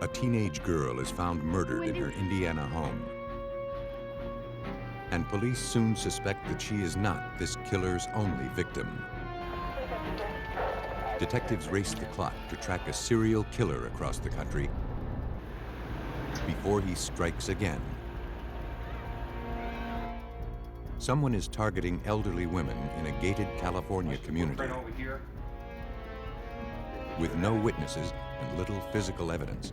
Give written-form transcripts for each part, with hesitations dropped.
A teenage girl is found murdered in her Indiana home. And police soon suspect that she is not this killer's only victim. Detectives race the clock to track a serial killer across the country before he strikes again. Someone is targeting elderly women in a gated California community. Right over here. With no witnesses and little physical evidence,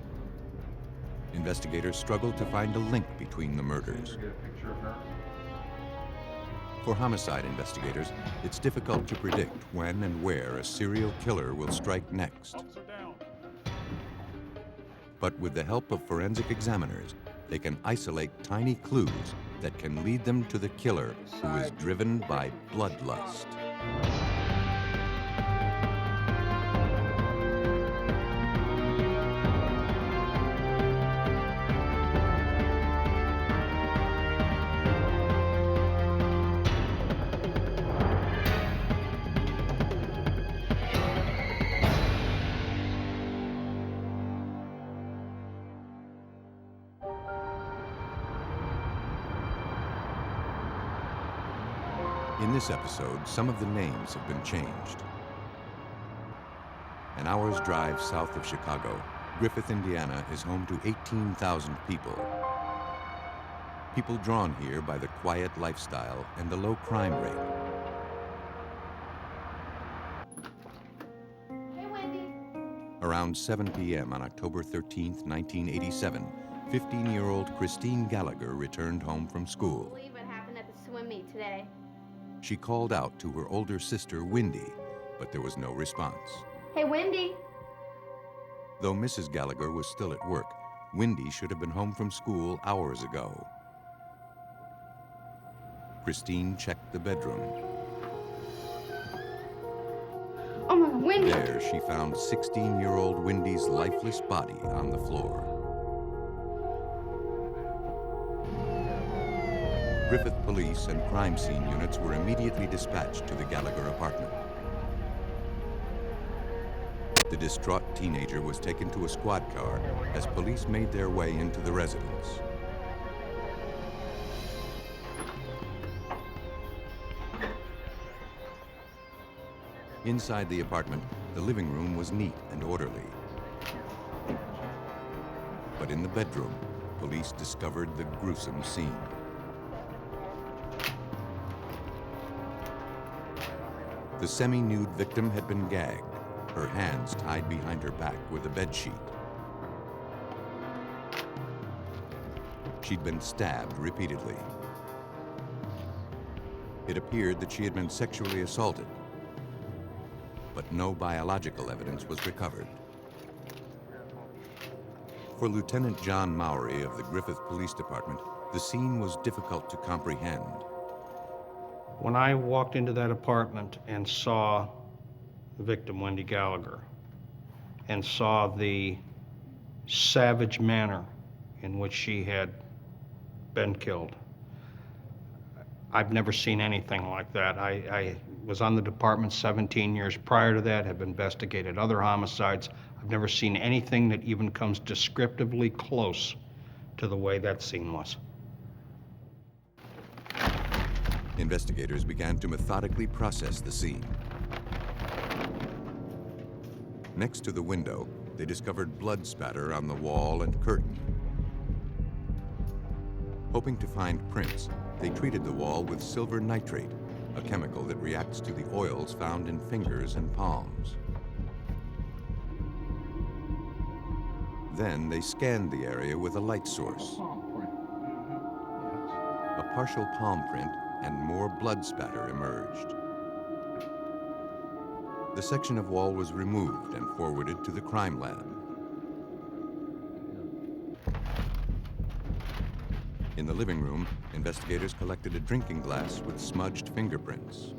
investigators struggle to find a link between the murders. Get a picture of her. For homicide investigators, it's difficult to predict when and where a serial killer will strike next. But with the help of forensic examiners, they can isolate tiny clues that can lead them to the killer who is driven by bloodlust. In this episode, some of the names have been changed. An hour's drive south of Chicago, Griffith, Indiana is home to 18,000 people. People drawn here by the quiet lifestyle and the low crime rate. Hey, Wendy. Around 7 p.m. on October 13th, 1987, 15-year-old Christine Gallagher returned home from I school. believe what happened at the swim meet today. She called out to her older sister, Wendy, but there was no response. Hey, Wendy. Though Mrs. Gallagher was still at work, Wendy should have been home from school hours ago. Christine checked the bedroom. Oh my God, Wendy. There, she found 16-year-old Wendy's lifeless body on the floor. Griffith police and crime scene units were immediately dispatched to the Gallagher apartment. The distraught teenager was taken to a squad car as police made their way into the residence. Inside the apartment, the living room was neat and orderly. But in the bedroom, police discovered the gruesome scene. The semi-nude victim had been gagged, her hands tied behind her back with a bedsheet. She'd been stabbed repeatedly. It appeared that she had been sexually assaulted, but no biological evidence was recovered. For Lieutenant John Mowry of the Griffith Police Department, the scene was difficult to comprehend. When I walked into that apartment and saw the victim, Wendy Gallagher, and saw the savage manner in which she had been killed, I've never seen anything like that. I was on the department 17 years prior to that, have investigated other homicides. I've never seen anything that even comes descriptively close to the way that scene was. Investigators began to methodically process the scene. Next to the window, they discovered blood spatter on the wall and curtain. Hoping to find prints, they treated the wall with silver nitrate, a chemical that reacts to the oils found in fingers and palms. Then they scanned the area with a light source. A partial palm print and more blood spatter emerged. The section of wall was removed and forwarded to the crime lab. In the living room, investigators collected a drinking glass with smudged fingerprints.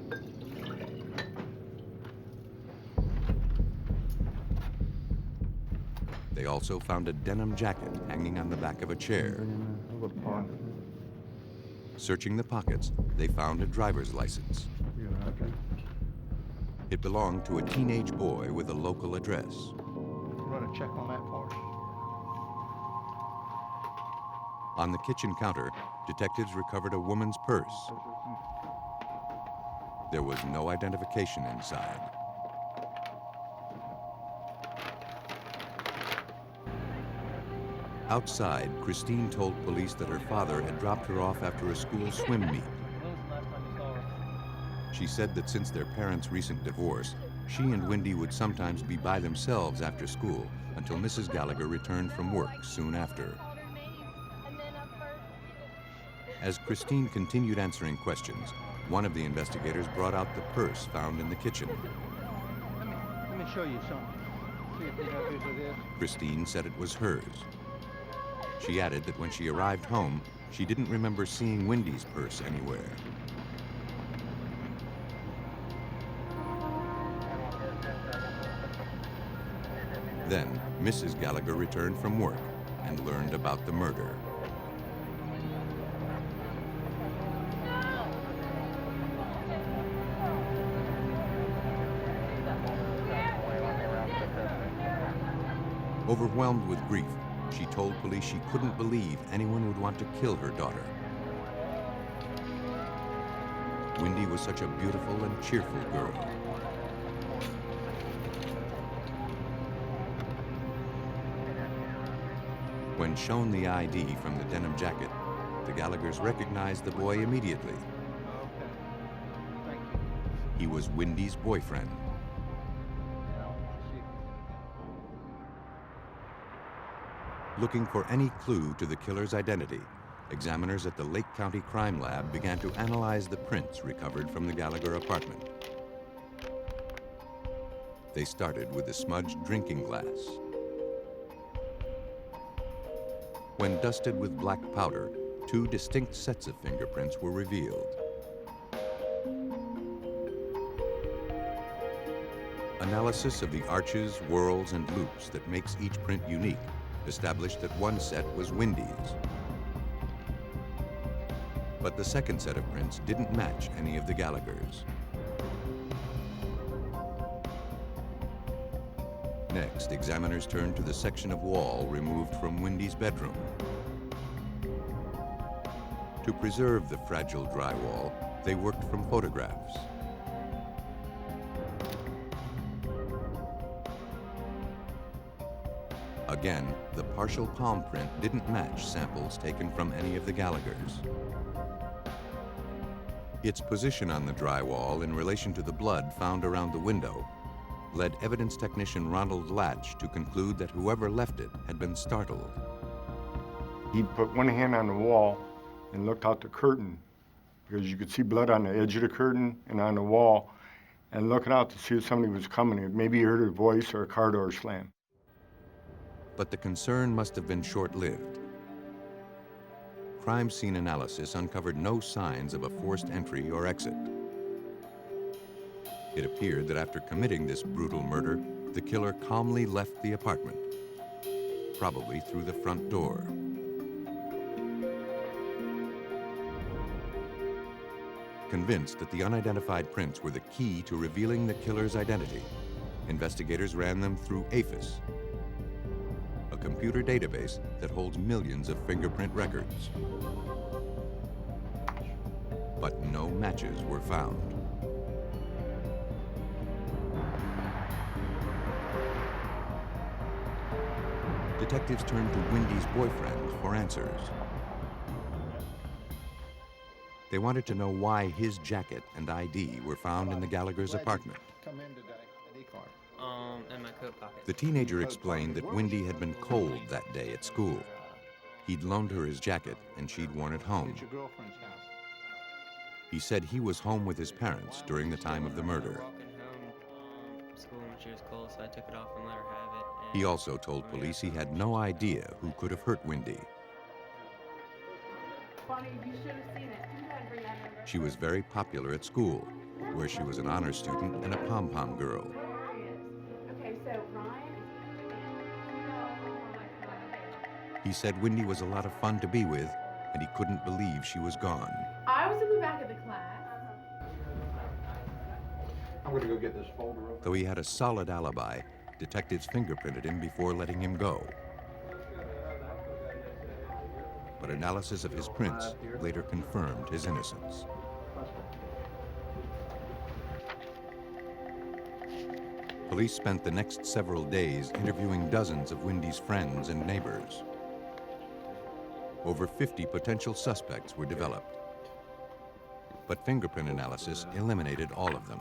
They also found a denim jacket hanging on the back of a chair. Searching the pockets, they found a driver's license. It belonged to a teenage boy with a local address. You want to check on that for us? On the kitchen counter, detectives recovered a woman's purse. There was no identification inside. Outside, Christine told police that her father had dropped her off after a school swim meet. She said that since their parents' recent divorce, she and Wendy would sometimes be by themselves after school until Mrs. Gallagher returned from work soon after. As Christine continued answering questions, one of the investigators brought out the purse found in the kitchen. Let me show you something. See if they have pictures of this. Christine said it was hers. She added that when she arrived home, she didn't remember seeing Wendy's purse anywhere. Then, Mrs. Gallagher returned from work and learned about the murder. Overwhelmed with grief, she told police she couldn't believe anyone would want to kill her daughter. Wendy was such a beautiful and cheerful girl. When shown the ID from the denim jacket, the Gallaghers recognized the boy immediately. He was Wendy's boyfriend. Looking for any clue to the killer's identity, examiners at the Lake County Crime Lab began to analyze the prints recovered from the Gallagher apartment. They started with a smudged drinking glass. When dusted with black powder, two distinct sets of fingerprints were revealed. Analysis of the arches, whorls, and loops that makes each print unique established that one set was Wendy's. But the second set of prints didn't match any of the Gallaghers. Next, examiners turned to the section of wall removed from Wendy's bedroom. To preserve the fragile drywall, they worked from photographs. Again, the partial palm print didn't match samples taken from any of the Gallaghers. Its position on the drywall in relation to the blood found around the window led evidence technician Ronald Latch to conclude that whoever left it had been startled. He put one hand on the wall and looked out the curtain because you could see blood on the edge of the curtain and on the wall, and looking out to see if somebody was coming. Maybe he heard a voice or a car door slam. But the concern must have been short-lived. Crime scene analysis uncovered no signs of a forced entry or exit. It appeared that after committing this brutal murder, the killer calmly left the apartment, probably through the front door. Convinced that the unidentified prints were the key to revealing the killer's identity, investigators ran them through APHIS, a computer database that holds millions of fingerprint records. But no matches were found. Detectives turned to Wendy's boyfriend for answers. They wanted to know why his jacket and ID were found in the Gallaghers' apartment. Come in today, ID card. In my coat pocket. The teenager explained that Wendy had been cold that day at school. He'd loaned her his jacket and she'd worn it home. It's your girlfriend's house. He said he was home with his parents during the time of the murder. Walking home from school when she was cold, so I took it off and let her have it. He also told police he had no idea who could have hurt Wendy. Bonnie, you should have seen it. You gotta bring that over. She was very popular at school, where she was an honor student and a pom-pom girl. Okay, so Ryan. He said Wendy was a lot of fun to be with, and he couldn't believe she was gone. I was in the back of the class. I'm going to go get this folder over. Though he had a solid alibi, detectives fingerprinted him before letting him go. but analysis of his prints later confirmed his innocence. Police spent the next several days interviewing dozens of Wendy's friends and neighbors. Over 50 potential suspects were developed, but fingerprint analysis eliminated all of them.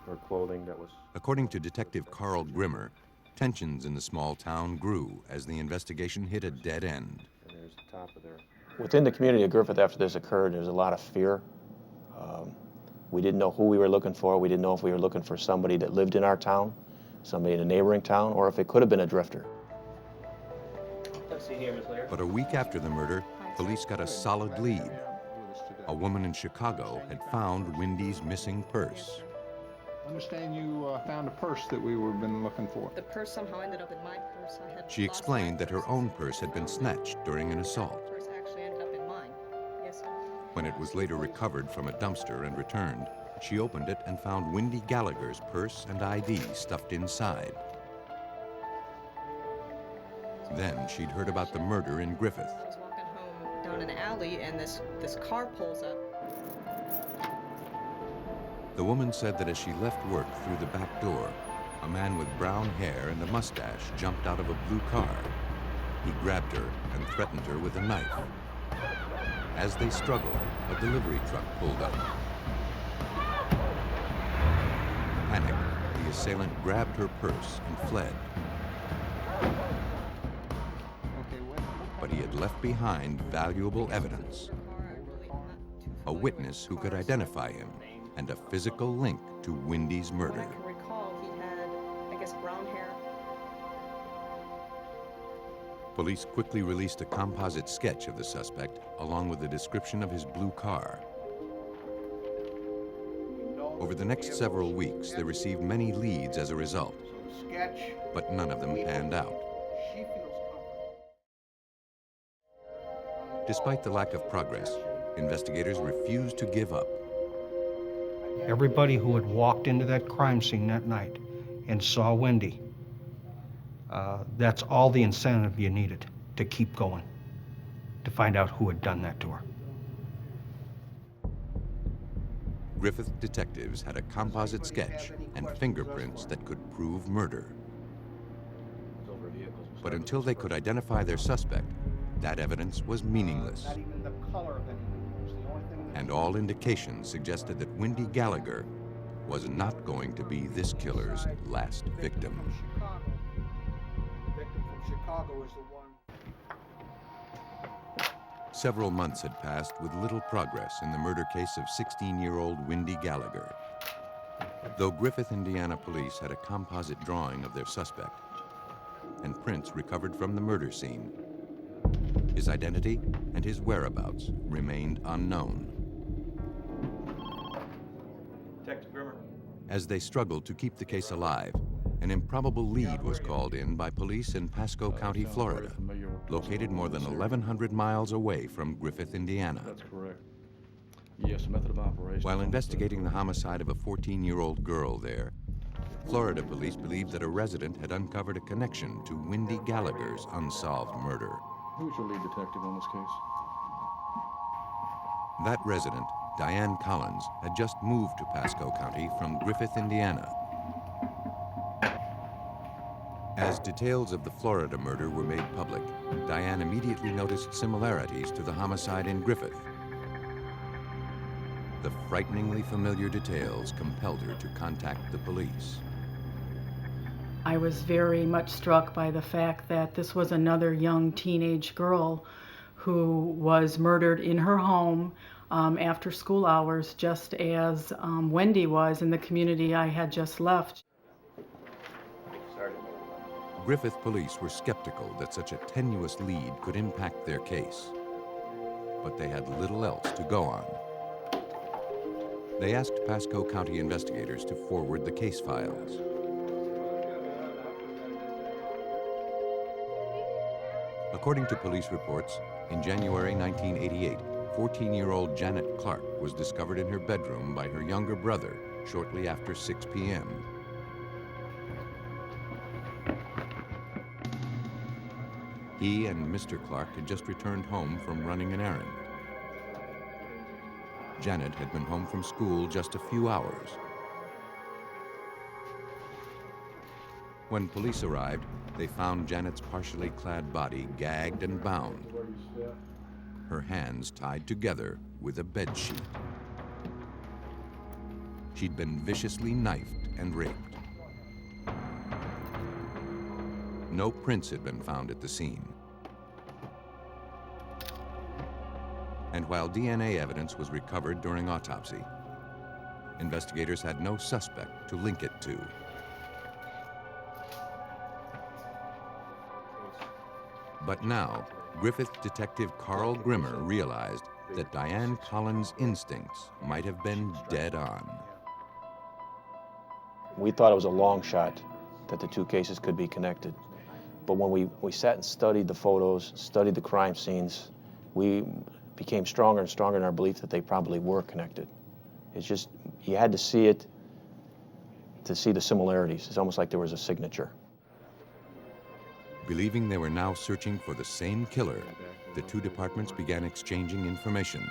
Or clothing that was... According to Detective Carl Grimmer, tensions in the small town grew as the investigation hit a dead end. And there's the top of there. Within the community of Griffith after this occurred, there was a lot of fear. We didn't know who we were looking for. We didn't know if we were looking for somebody that lived in our town, somebody in a neighboring town, or if it could have been a drifter. But a week after the murder, police got a solid lead. A woman in Chicago had found Wendy's missing purse. I understand you found a purse that we were been looking for. The purse somehow ended up in my purse. She explained that her own purse had been snatched during an assault. The purse actually ended up in mine. Yes, sir. When it was later recovered from a dumpster and returned, she opened it and found Wendy Gallagher's purse and ID stuffed inside. Then she'd heard about the murder in Griffith. I was walking home down an alley and this car pulls up. The woman said that as she left work through the back door, a man with brown hair and a mustache jumped out of a blue car. He grabbed her and threatened her with a knife. As they struggled, a delivery truck pulled up. Panicked, the assailant grabbed her purse and fled. But he had left behind valuable evidence. A witness who could identify him and a physical link to Wendy's murder. I can recall he had, I guess, brown hair. Police quickly released a composite sketch of the suspect along with a description of his blue car. Over the next several weeks, they received many leads as a result, but none of them panned out. Despite the lack of progress, investigators refused to give up. Everybody who had walked into that crime scene that night and saw Wendy, that's all the incentive you needed to keep going, to find out who had done that to her. Griffith detectives had a composite sketch and fingerprints that could prove murder. But until they could identify their suspect, that evidence was meaningless. And all indications suggested that Wendy Gallagher was not going to be this killer's last victim. Several months had passed with little progress in the murder case of 16-year-old Wendy Gallagher. Though Griffith, Indiana police had a composite drawing of their suspect and prints recovered from the murder scene, his identity and his whereabouts remained unknown. Detective Grimmer. As they struggled to keep the case alive, an improbable lead was called in by police in Pasco County, Florida, located more than 1,100 miles away from Griffith, Indiana. That's correct. Yes, method of operation. While investigating the homicide of a 14-year-old girl there, Florida police believed that a resident had uncovered a connection to Wendy Gallagher's unsolved murder. Who's your lead detective on this case? That resident, Diane Collins, had just moved to Pasco County from Griffith, Indiana. As details of the Florida murder were made public, Diane immediately noticed similarities to the homicide in Griffith. The frighteningly familiar details compelled her to contact the police. I was very much struck by the fact that this was another young teenage girl who was murdered in her home after school hours, just as Wendy was in the community I had just left. Griffith police were skeptical that such a tenuous lead could impact their case, but they had little else to go on. They asked Pasco County investigators to forward the case files. According to police reports, in January 1988, 14-year-old Janet Clark was discovered in her bedroom by her younger brother shortly after 6 p.m. He and Mr. Clark had just returned home from running an errand. Janet had been home from school just a few hours. When police arrived, they found Janet's partially clad body gagged and bound, her hands tied together with a bed sheet. She'd been viciously knifed and raped. No prints had been found at the scene. And while DNA evidence was recovered during autopsy, investigators had no suspect to link it to. But now, Griffith detective Carl Grimmer realized that Diane Collins' instincts might have been dead on. We thought it was a long shot that the two cases could be connected. But when we sat and studied the photos, studied the crime scenes, we became stronger and stronger in our belief that they probably were connected. It's just, you had to see it to see the similarities. It's almost like there was a signature. Believing they were now searching for the same killer, the two departments began exchanging information.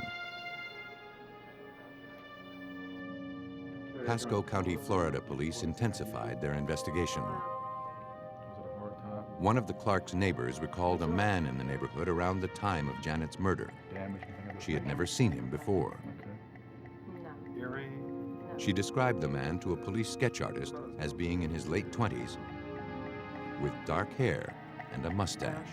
Pasco County, Florida police intensified their investigation. One of the Clark's neighbors recalled a man in the neighborhood around the time of Janet's murder. She had never seen him before. She described the man to a police sketch artist as being in his late 20s, with dark hair and a mustache.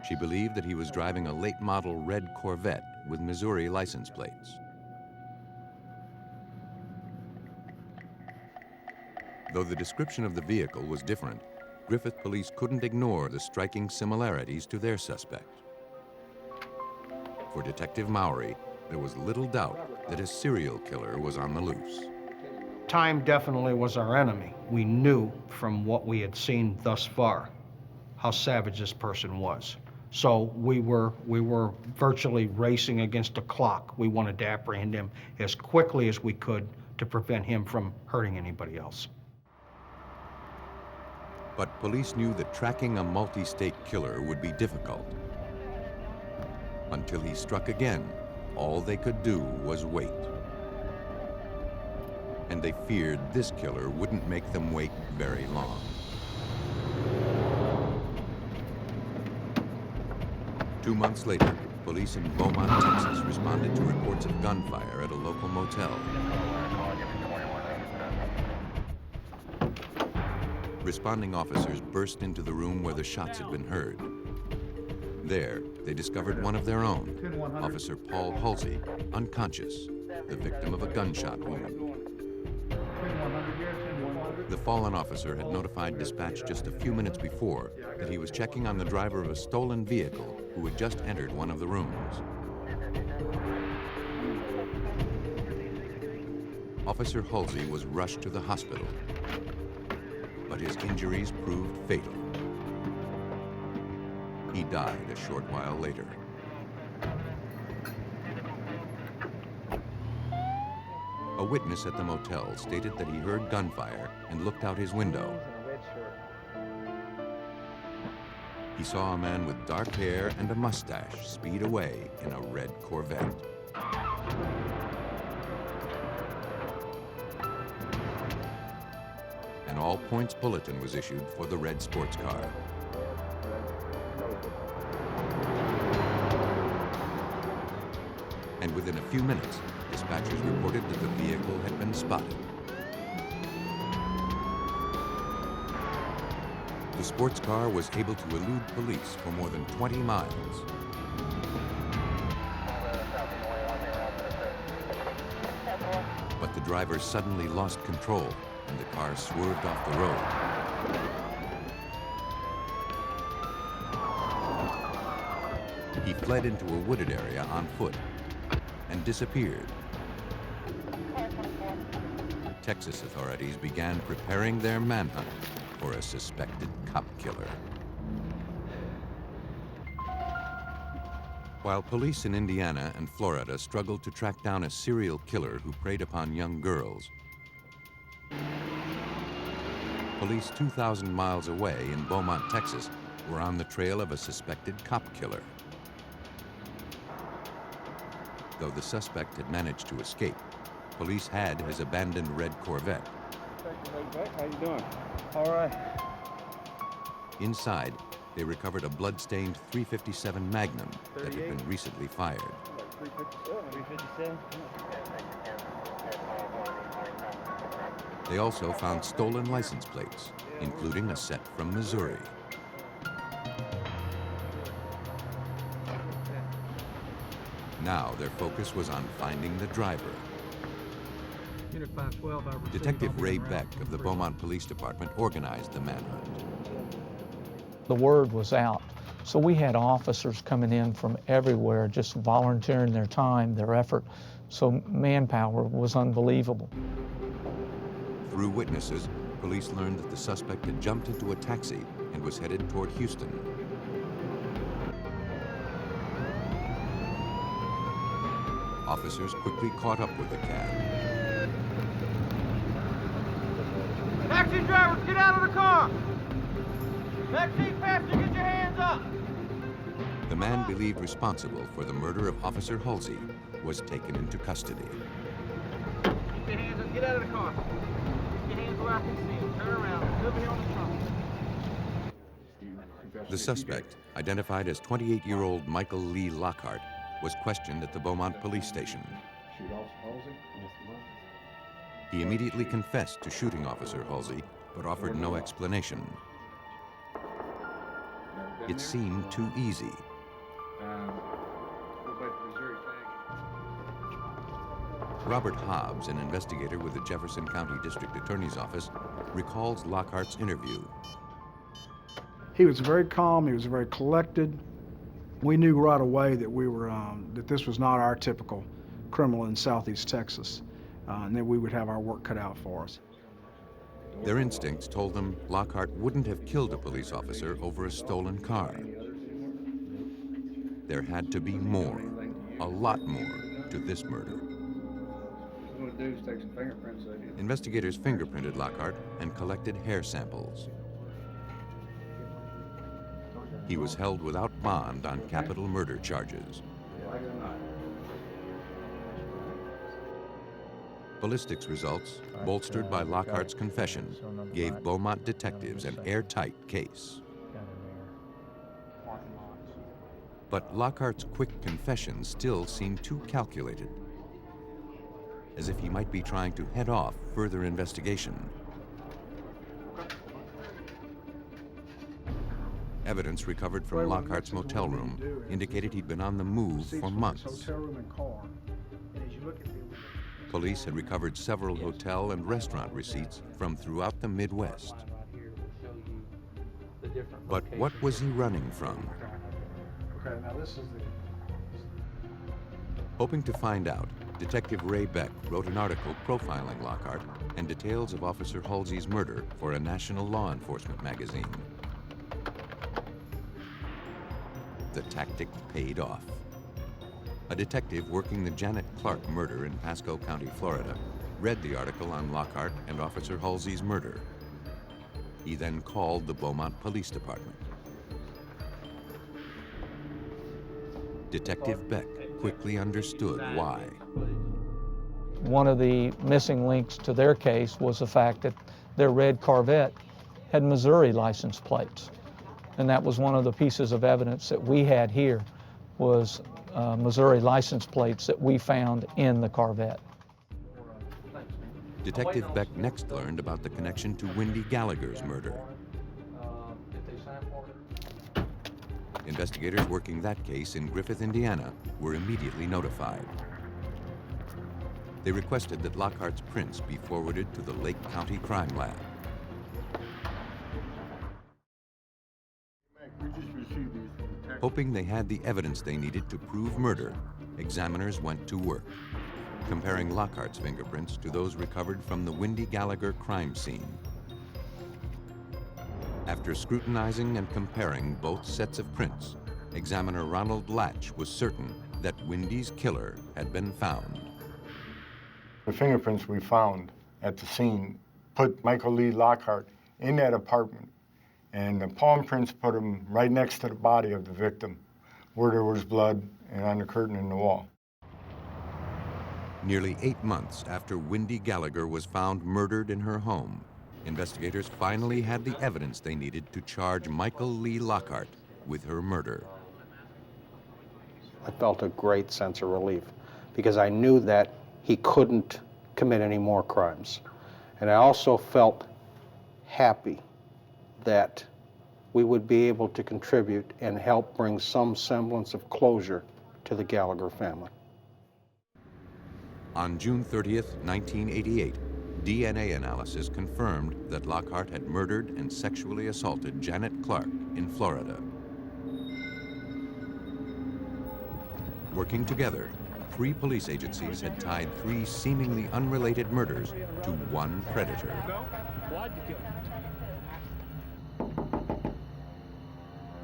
She believed that he was driving a late model red Corvette with Missouri license plates. Though the description of the vehicle was different, Griffith police couldn't ignore the striking similarities to their suspect. For Detective Mowry, there was little doubt that a serial killer was on the loose. Time definitely was our enemy. We knew from what we had seen thus far how savage this person was. So we were virtually racing against the clock. We wanted to apprehend him as quickly as we could to prevent him from hurting anybody else. But police knew that tracking a multi-state killer would be difficult. Until he struck again, all they could do was wait. And they feared this killer wouldn't make them wait very long. Two months later, police in Beaumont, Texas responded to reports of gunfire at a local motel. Responding officers burst into the room where the shots had been heard. There, they discovered one of their own, Officer Paul Halsey, unconscious, the victim of a gunshot wound. The fallen officer had notified dispatch just a few minutes before that he was checking on the driver of a stolen vehicle who had just entered one of the rooms. Officer Halsey was rushed to the hospital, but his injuries proved fatal. He died a short while later. A witness at the motel stated that he heard gunfire and looked out his window. He saw a man with dark hair and a mustache speed away in a red Corvette. An all-points bulletin was issued for the red sports car. And within a few minutes, dispatchers reported that the vehicle had been spotted. The sports car was able to elude police for more than 20 miles. But the driver suddenly lost control and the car swerved off the road. He fled into a wooded area on foot and disappeared. Texas authorities began preparing their manhunt for a suspected cop killer. While police in Indiana and Florida struggled to track down a serial killer who preyed upon young girls, police 2,000 miles away in Beaumont, Texas, were on the trail of a suspected cop killer. Though the suspect had managed to escape, police had his abandoned red Corvette. How you doing? All right. Inside, they recovered a blood-stained .357 Magnum that had been recently fired. 357. They also found stolen license plates, including a set from Missouri. Now their focus was on finding the driver. Unit 512, I received Detective on the Ray ground. Beck of the Beaumont Police Department organized the manhunt. The word was out. So we had officers coming in from everywhere, just volunteering their time, their effort. So manpower was unbelievable. Through witnesses, police learned that the suspect had jumped into a taxi and was headed toward Houston. Officers quickly caught up with the cab. Taxi drivers, get out of the car! Backseat passenger, get your hands up! The man believed responsible for the murder of Officer Halsey was taken into custody. Get your hands up, get out of the car. Get your hands where I can see them. Turn around, over here on the trunk. The suspect, identified as 28-year-old Michael Lee Lockhart, was questioned at the Beaumont police station. He immediately confessed to shooting Officer Halsey, but offered no explanation. It seemed too easy. Robert Hobbs, an investigator with the Jefferson County District Attorney's Office, recalls Lockhart's interview. He was very calm, he was very collected. We knew right away that that this was not our typical criminal in Southeast Texas, and that we would have our work cut out for us. Their instincts told them Lockhart wouldn't have killed a police officer over a stolen car. There had to be more, a lot more, to this murder. What we'll do is take some fingerprints of you. Investigators fingerprinted Lockhart and collected hair samples. He was held without bond on capital murder charges. Ballistics results, bolstered by Lockhart's confession, gave Beaumont detectives an airtight case. But Lockhart's quick confession still seemed too calculated, as if he might be trying to head off further investigation. Evidence recovered from Lockhart's motel room indicated he'd been on the move for months. Police had recovered several hotel and restaurant receipts from throughout the Midwest. But what was he running from? Hoping to find out, Detective Ray Beck wrote an article profiling Lockhart and details of Officer Halsey's murder for a national law enforcement magazine. The tactic paid off. A detective working the Janet Clark murder in Pasco County, Florida, read the article on Lockhart and Officer Halsey's murder. He then called the Beaumont Police Department. Detective Beck quickly understood why. One of the missing links to their case was the fact that their red Corvette had Missouri license plates. And that was one of the pieces of evidence that we had here, was Missouri license plates that we found in the Corvette. Detective Beck next learned about the connection to Wendy Gallagher's murder. Investigators working that case in Griffith, Indiana, were immediately notified. They requested that Lockhart's prints be forwarded to the Lake County Crime Lab. Hoping they had the evidence they needed to prove murder, examiners went to work, comparing Lockhart's fingerprints to those recovered from the Wendy Gallagher crime scene. After scrutinizing and comparing both sets of prints, examiner Ronald Latch was certain that Wendy's killer had been found. The fingerprints we found at the scene put Michael Lee Lockhart in that apartment And the palm prints put them right next to the body of the victim, where there was blood and on the curtain in the wall. Nearly 8 months after Wendy Gallagher was found murdered in her home, investigators finally had the evidence they needed to charge Michael Lee Lockhart with her murder. I felt a great sense of relief because I knew that he couldn't commit any more crimes. And I also felt happy that we would be able to contribute and help bring some semblance of closure to the Gallagher family. On June 30th, 1988, DNA analysis confirmed that Lockhart had murdered and sexually assaulted Janet Clark in Florida. Working together, 3 police agencies had tied 3 seemingly unrelated murders to one predator.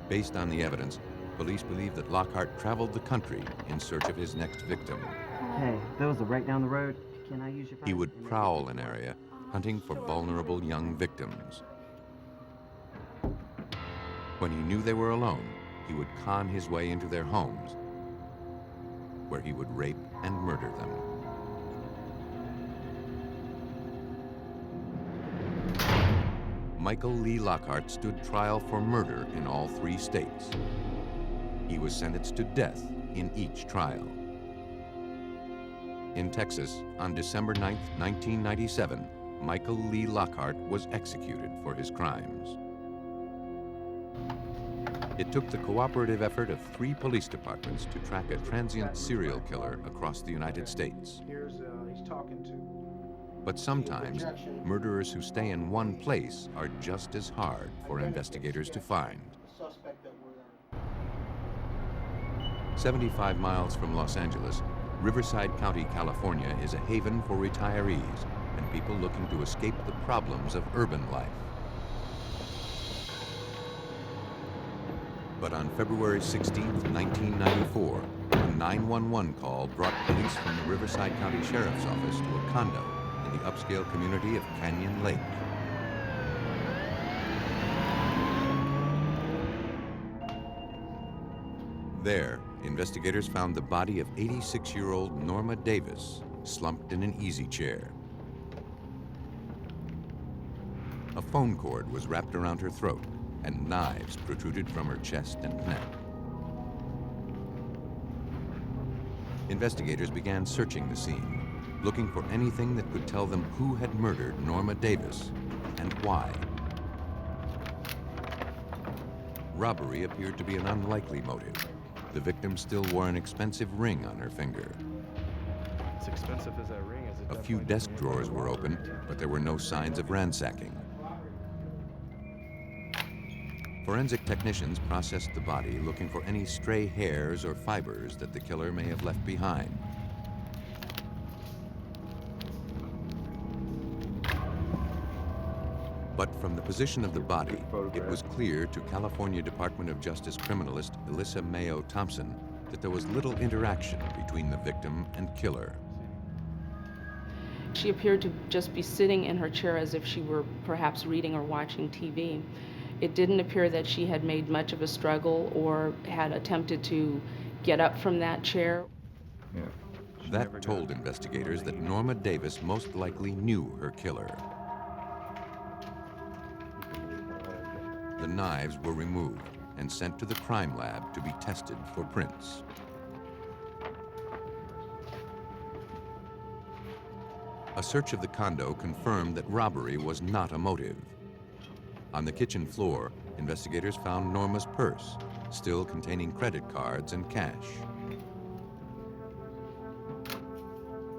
Based on the evidence, police believe that Lockhart traveled the country in search of his next victim. Hey, those are right down the road. Can I use your phone? He would prowl an area, hunting for vulnerable young victims. When he knew they were alone, he would con his way into their homes, where he would rape and murder them. Michael Lee Lockhart stood trial for murder in all 3 states. He was sentenced to death in each trial. In Texas, on December 9, 1997, Michael Lee Lockhart was executed for his crimes. It took the cooperative effort of 3 police departments to track a transient serial killer across the United States. He's talking to. But sometimes, murderers who stay in one place are just as hard for investigators to find. 75 miles from Los Angeles, Riverside County, California is a haven for retirees and people looking to escape the problems of urban life. But on February 16, 1994, a 911 call brought police from the Riverside County Sheriff's Office to a condo in the upscale community of Canyon Lake. There, investigators found the body of 86-year-old Norma Davis slumped in an easy chair. A phone cord was wrapped around her throat, and knives protruded from her chest and neck. Investigators began searching the scene, looking for anything that could tell them who had murdered Norma Davis and why. Robbery appeared to be an unlikely motive. The victim still wore an expensive ring on her finger. As expensive as that ring is, A few desk drawers were open, but there were no signs of ransacking. Forensic technicians processed the body, looking for any stray hairs or fibers that the killer may have left behind. But from the position of the body, it was clear to California Department of Justice criminalist Alyssa Mayo Thompson that there was little interaction between the victim and killer. She appeared to just be sitting in her chair as if she were perhaps reading or watching TV. It didn't appear that she had made much of a struggle or had attempted to get up from that chair. That told investigators that Norma Davis most likely knew her killer. The knives were removed and sent to the crime lab to be tested for prints. A search of the condo confirmed that robbery was not a motive. On the kitchen floor, investigators found Norma's purse, still containing credit cards and cash.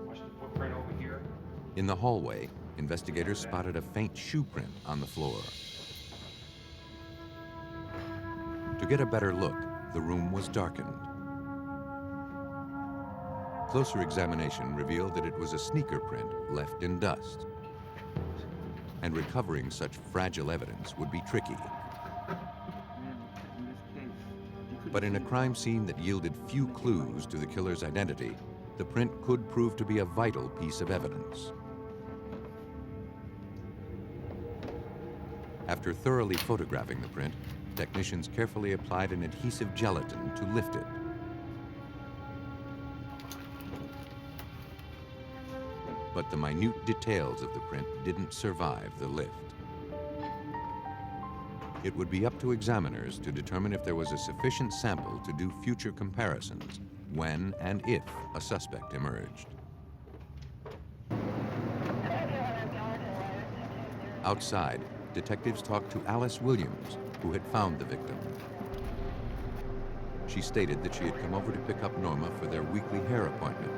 Watch the footprint over here. In the hallway, investigators spotted a faint shoe print on the floor. To get a better look, the room was darkened. Closer examination revealed that it was a sneaker print left in dust. And recovering such fragile evidence would be tricky. But in a crime scene that yielded few clues to the killer's identity, the print could prove to be a vital piece of evidence. After thoroughly photographing the print, technicians carefully applied an adhesive gelatin to lift it. But the minute details of the print didn't survive the lift. It would be up to examiners to determine if there was a sufficient sample to do future comparisons when and if a suspect emerged. Outside, detectives talked to Alice Williams, who had found the victim. She stated that she had come over to pick up Norma for their weekly hair appointment.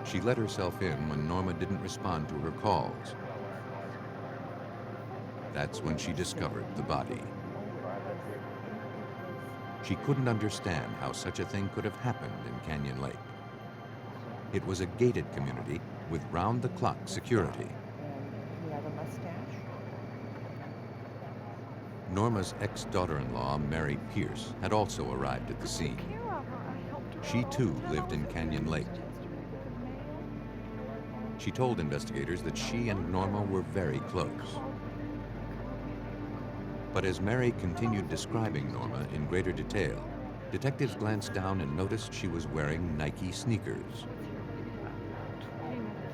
She let herself in when Norma didn't respond to her calls. That's when she discovered the body. She couldn't understand how such a thing could have happened in Canyon Lake. It was a gated community with round-the-clock security. You have a mustache? Norma's ex-daughter-in-law, Mary Pierce, had also arrived at the scene. She too lived in Canyon Lake. She told investigators that she and Norma were very close. But as Mary continued describing Norma in greater detail, detectives glanced down and noticed she was wearing Nike sneakers.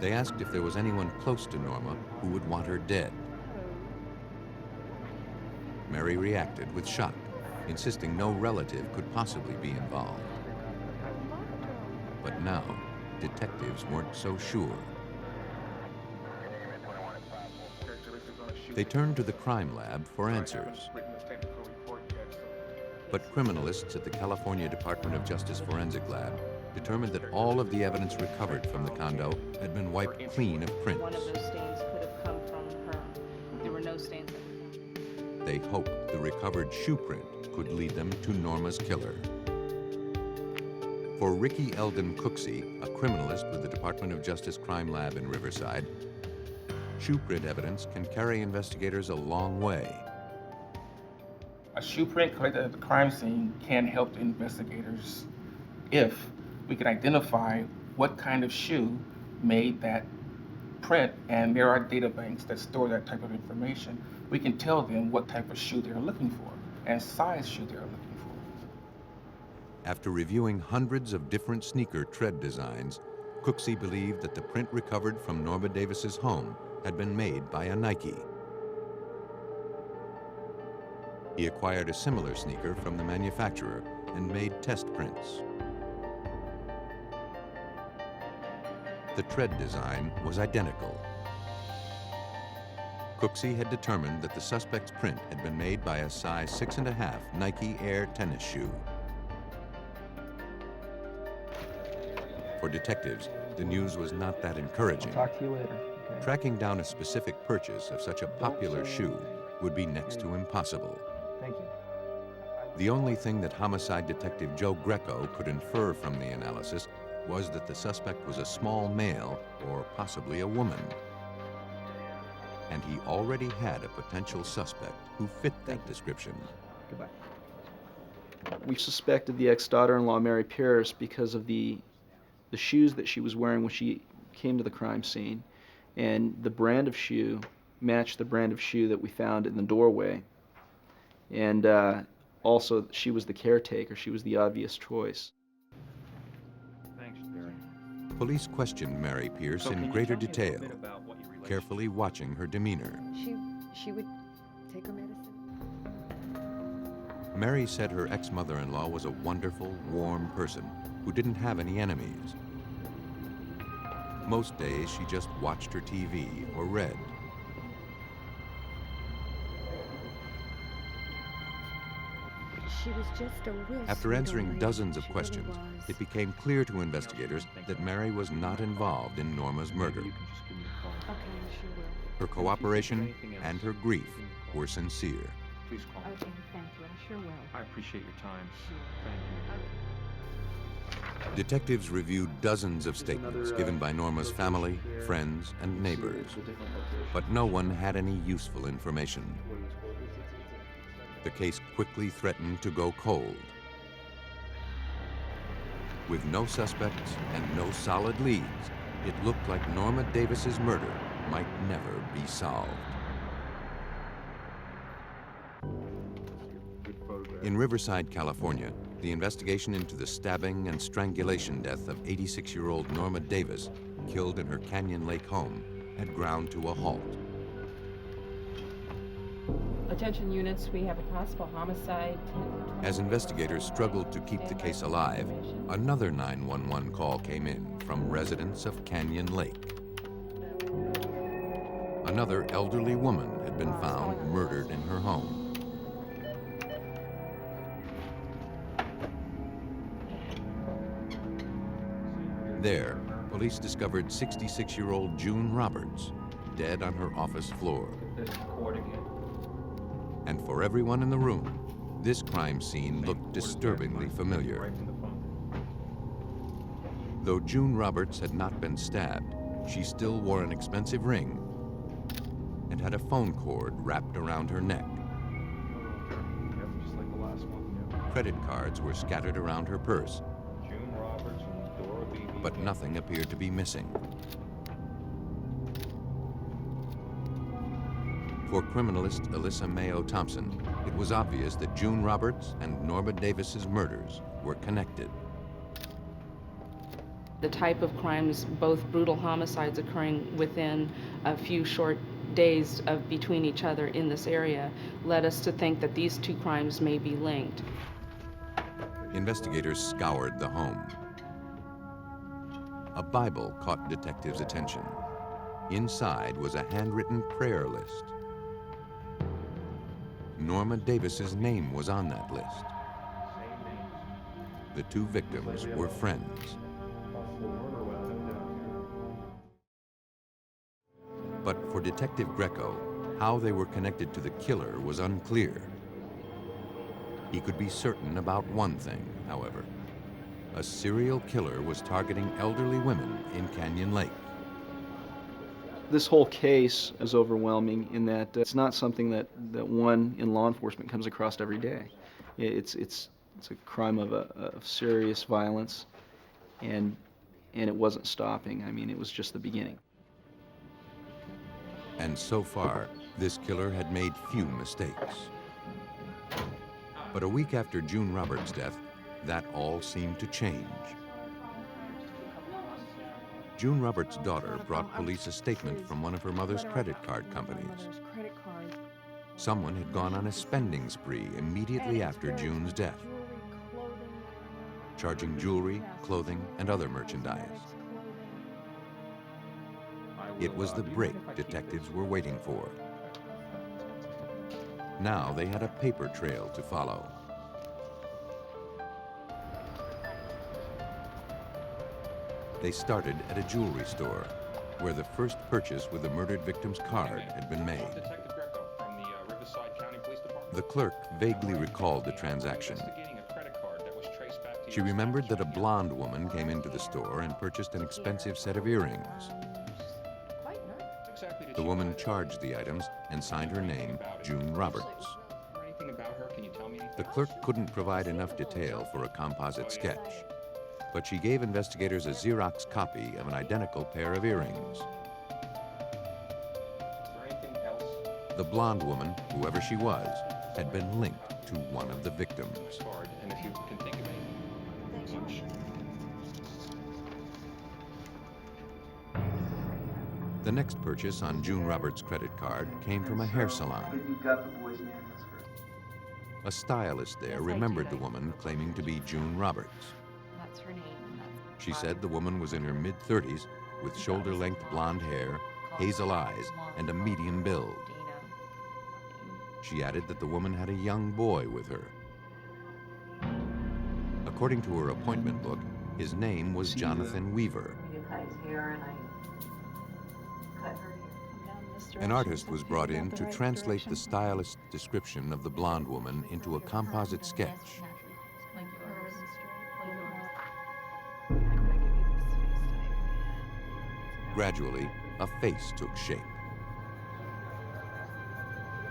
They asked if there was anyone close to Norma who would want her dead. Mary reacted with shock, insisting no relative could possibly be involved. But now, detectives weren't so sure. They turned to the crime lab for answers. But criminalists at the California Department of Justice Forensic Lab determined that all of the evidence recovered from the condo had been wiped clean of prints. One of those stains could have come from her. There were no stains. They hoped the recovered shoe print could lead them to Norma's killer. For Ricky Eldon Cooksey, a criminalist with the Department of Justice Crime Lab in Riverside, shoe print evidence can carry investigators a long way. A shoe print collected at the crime scene can help the investigators if we can identify what kind of shoe made that print, and there are data banks that store that type of information. We can tell them what type of shoe they're looking for and size shoe they're looking for. After reviewing hundreds of different sneaker tread designs, Cooksey believed that the print recovered from Norma Davis's home had been made by a Nike. He acquired a similar sneaker from the manufacturer and made test prints. The tread design was identical. Cooksey had determined that the suspect's print had been made by a size 6.5 Nike Air tennis shoe. For detectives, the news was not that encouraging. Talk to you later. Okay. Tracking down a specific purchase of such a popular shoe would be next to impossible. Thank you. The only thing that homicide detective Joe Greco could infer from the analysis was that the suspect was a small male or possibly a woman. And he already had a potential suspect who fit that description. Goodbye. We suspected the ex-daughter-in-law, Mary Pierce, because of the shoes that she was wearing when she came to the crime scene. And the brand of shoe matched the brand of shoe that we found in the doorway. And also, she was the caretaker. She was the obvious choice. Thanks, Barry. Police questioned Mary Pierce in greater detail, carefully watching her demeanor. She would take her medicine. Mary said her ex-mother-in-law was a wonderful, warm person who didn't have any enemies. Most days, she just watched her TV or read. She was just a real After sweet answering old lady. dozens of She questions, really was. it became clear to investigators that Mary was not involved in Norma's murder. Okay, I sure will. Her cooperation and her grief were sincere. Please call me. Okay, thank you. I sure will. I appreciate your time. Thank you. Detectives reviewed dozens of statements given by Norma's family, friends, and neighbors, but no one had any useful information. The case quickly threatened to go cold. With no suspects and no solid leads, it looked like Norma Davis's murder might never be solved. In Riverside, California, the investigation into the stabbing and strangulation death of 86-year-old Norma Davis, killed in her Canyon Lake home, had ground to a halt. Attention units, we have a possible homicide. As investigators struggled to keep the case alive, another 911 call came in from residents of Canyon Lake. Another elderly woman had been found murdered in her home. There, police discovered 66-year-old June Roberts, dead on her office floor. And for everyone in the room, this crime scene looked disturbingly familiar. Though June Roberts had not been stabbed, she still wore an expensive ring and had a phone cord wrapped around her neck. Credit cards were scattered around her purse, but nothing appeared to be missing. For criminalist Alyssa Mayo Thompson, it was obvious that June Roberts and Norma Davis's murders were connected. The type of crimes, both brutal homicides occurring within a few short days of between each other in this area, led us to think that these two crimes may be linked. Investigators scoured the home. A Bible caught detectives' attention. Inside was a handwritten prayer list. Norma Davis's name was on that list. The two victims were friends. But for Detective Greco, how they were connected to the killer was unclear. He could be certain about one thing, however. A serial killer was targeting elderly women in Canyon Lake. This whole case is overwhelming in that it's not something that one in law enforcement comes across every day. It's a crime of serious violence, and it wasn't stopping. I mean, it was just the beginning. And so far, this killer had made few mistakes. But a week after June Roberts' death, that all seemed to change. June Roberts' daughter brought police a statement from one of her mother's credit card companies. Someone had gone on a spending spree immediately after June's death, charging jewelry, clothing, and other merchandise. It was the break detectives were waiting for. Now they had a paper trail to follow. They started at a jewelry store, where the first purchase with the murdered victim's card had been made. The clerk vaguely recalled the transaction. She remembered that a blonde woman came into the store and purchased an expensive set of earrings. The woman charged the items and signed her name, June Roberts. The clerk couldn't provide enough detail for a composite sketch, but she gave investigators a Xerox copy of an identical pair of earrings. The blonde woman, whoever she was, had been linked to one of the victims. The next purchase on June Roberts' credit card came from a hair salon. A stylist there remembered the woman claiming to be June Roberts. That's her name. She said the woman was in her mid-30s with shoulder-length blonde hair, hazel eyes, and a medium build. She added that the woman had a young boy with her. According to her appointment book, his name was Jonathan Weaver. An artist was brought in to translate the stylist's description of the blonde woman into a composite sketch. Gradually, a face took shape.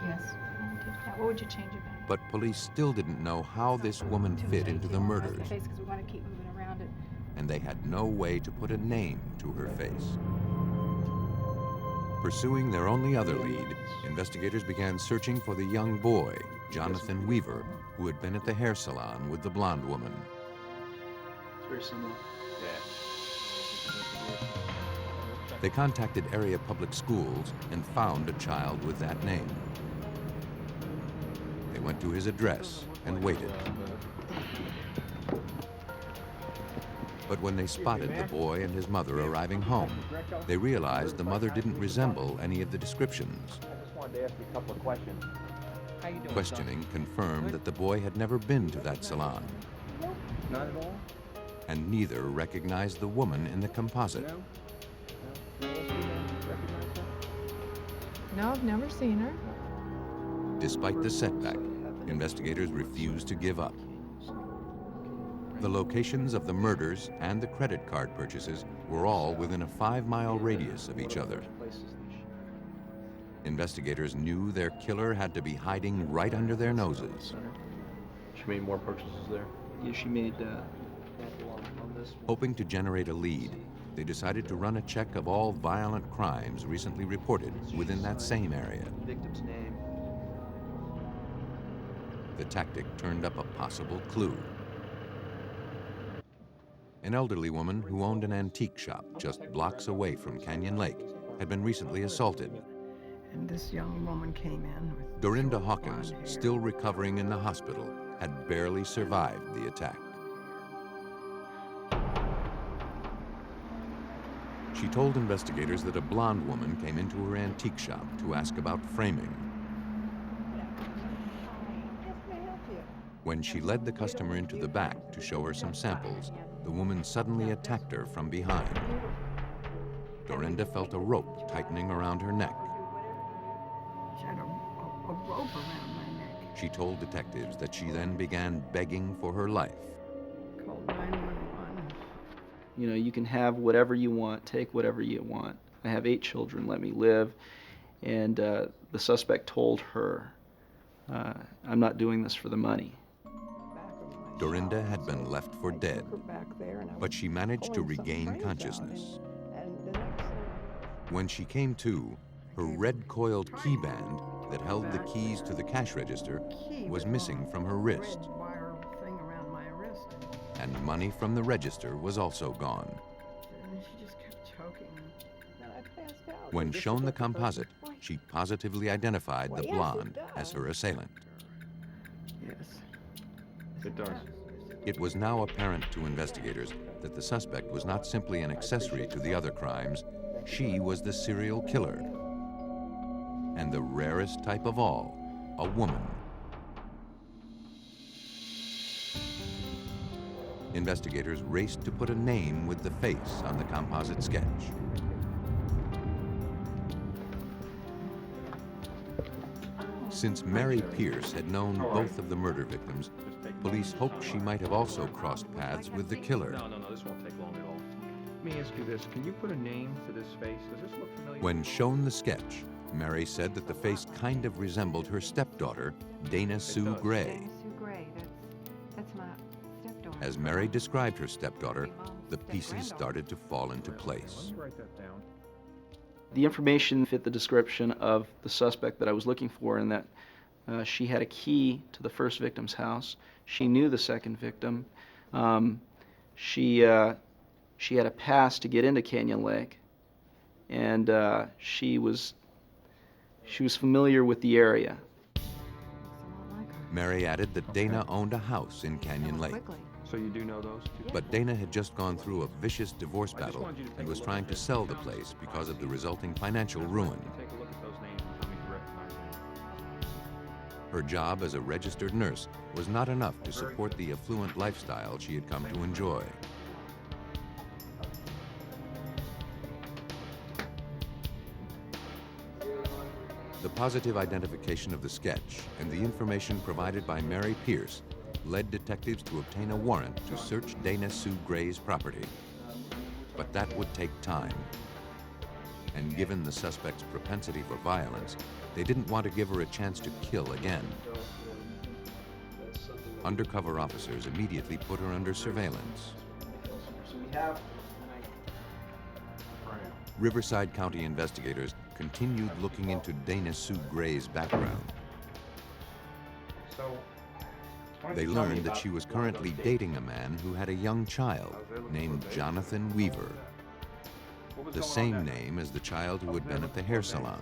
Yes. What would you change about it? But police still didn't know how this woman fit into the murders, Because we want to keep moving around it. and they had no way to put a name to her face. Pursuing their only other lead, investigators began searching for the young boy, Jonathan Weaver, who had been at the hair salon with the blonde woman. It's very similar. They contacted area public schools and found a child with that name. They went to his address and waited. But when they spotted the boy and his mother arriving home, they realized the mother didn't resemble any of the descriptions. I just wanted to ask you a couple of questions. How you doing, Questioning confirmed that the boy had never been to that salon, Not at all? and neither recognized the woman in the composite. No, I've never seen her. Despite the setback, investigators refused to give up. The locations of the murders and the credit card purchases were all within a 5-mile radius of each other. Investigators knew their killer had to be hiding right under their noses. She made more purchases there? Yeah, she made Hoping to generate a lead, they decided to run a check of all violent crimes recently reported within that same area. victim's name. The tactic turned up a possible clue. An elderly woman who owned an antique shop just blocks away from Canyon Lake had been recently assaulted. And this young woman came in with Dorinda Hawkins, still recovering in the hospital, had barely survived the attack. She told investigators that a blonde woman came into her antique shop to ask about framing. When she led the customer into the back to show her some samples, the woman suddenly attacked her from behind. Dorinda felt a rope tightening around her neck. she had a rope around my neck. She told detectives that she then began begging for her life. Called 911. You know, you can have whatever you want, take whatever you want. I have 8 children, let me live. And the suspect told her, I'm not doing this for the money. Dorinda had been left for dead, but she managed to regain consciousness. When she came to, her red-coiled key band that held the keys to the cash register was missing from her wrist, Wire thing around my wrist. and money from the register was also gone. And she just kept choking. Then I passed out. When shown the composite, she positively identified the blonde as her assailant. Yes. It does. It was now apparent to investigators that the suspect was not simply an accessory to the other crimes. She was the serial killer. And the rarest type of all, a woman. Investigators raced to put a name with the face on the composite sketch. Since Mary Pierce had known both of the murder victims, police hoped she might have also crossed paths with the killer. No, this won't take long at all. Let me ask you this. Can you put a name to this face? Does this look familiar? When shown the sketch, Mary said that the face kind of resembled her stepdaughter, Dana Sue Gray. Sue Gray, that's my stepdaughter. As Mary described her stepdaughter, the pieces started to fall into place. Let me write that down. The information fit the description of the suspect that I was looking for, in that she had a key to the first victim's house. She knew the second victim. She had a pass to get into Canyon Lake, and she was familiar with the area. Mary added that Dana owned a house in Canyon Lake. So you do know those two? But Dana had just gone through a vicious divorce battle and was trying to sell the place because of the resulting financial ruin. Take a look at those names and tell me if you recognize them. Her job as a registered nurse was not enough to support the affluent lifestyle she had come to enjoy. The positive identification of the sketch and the information provided by Mary Pierce led detectives to obtain a warrant to search Dana Sue Gray's property. But that would take time. And given the suspect's propensity for violence, they didn't want to give her a chance to kill again. Undercover officers immediately put her under surveillance. Riverside County investigators continued looking into Dana Sue Gray's background. They learned that she was currently dating a man who had a young child named Jonathan Weaver, the same name as the child who had been at the hair salon.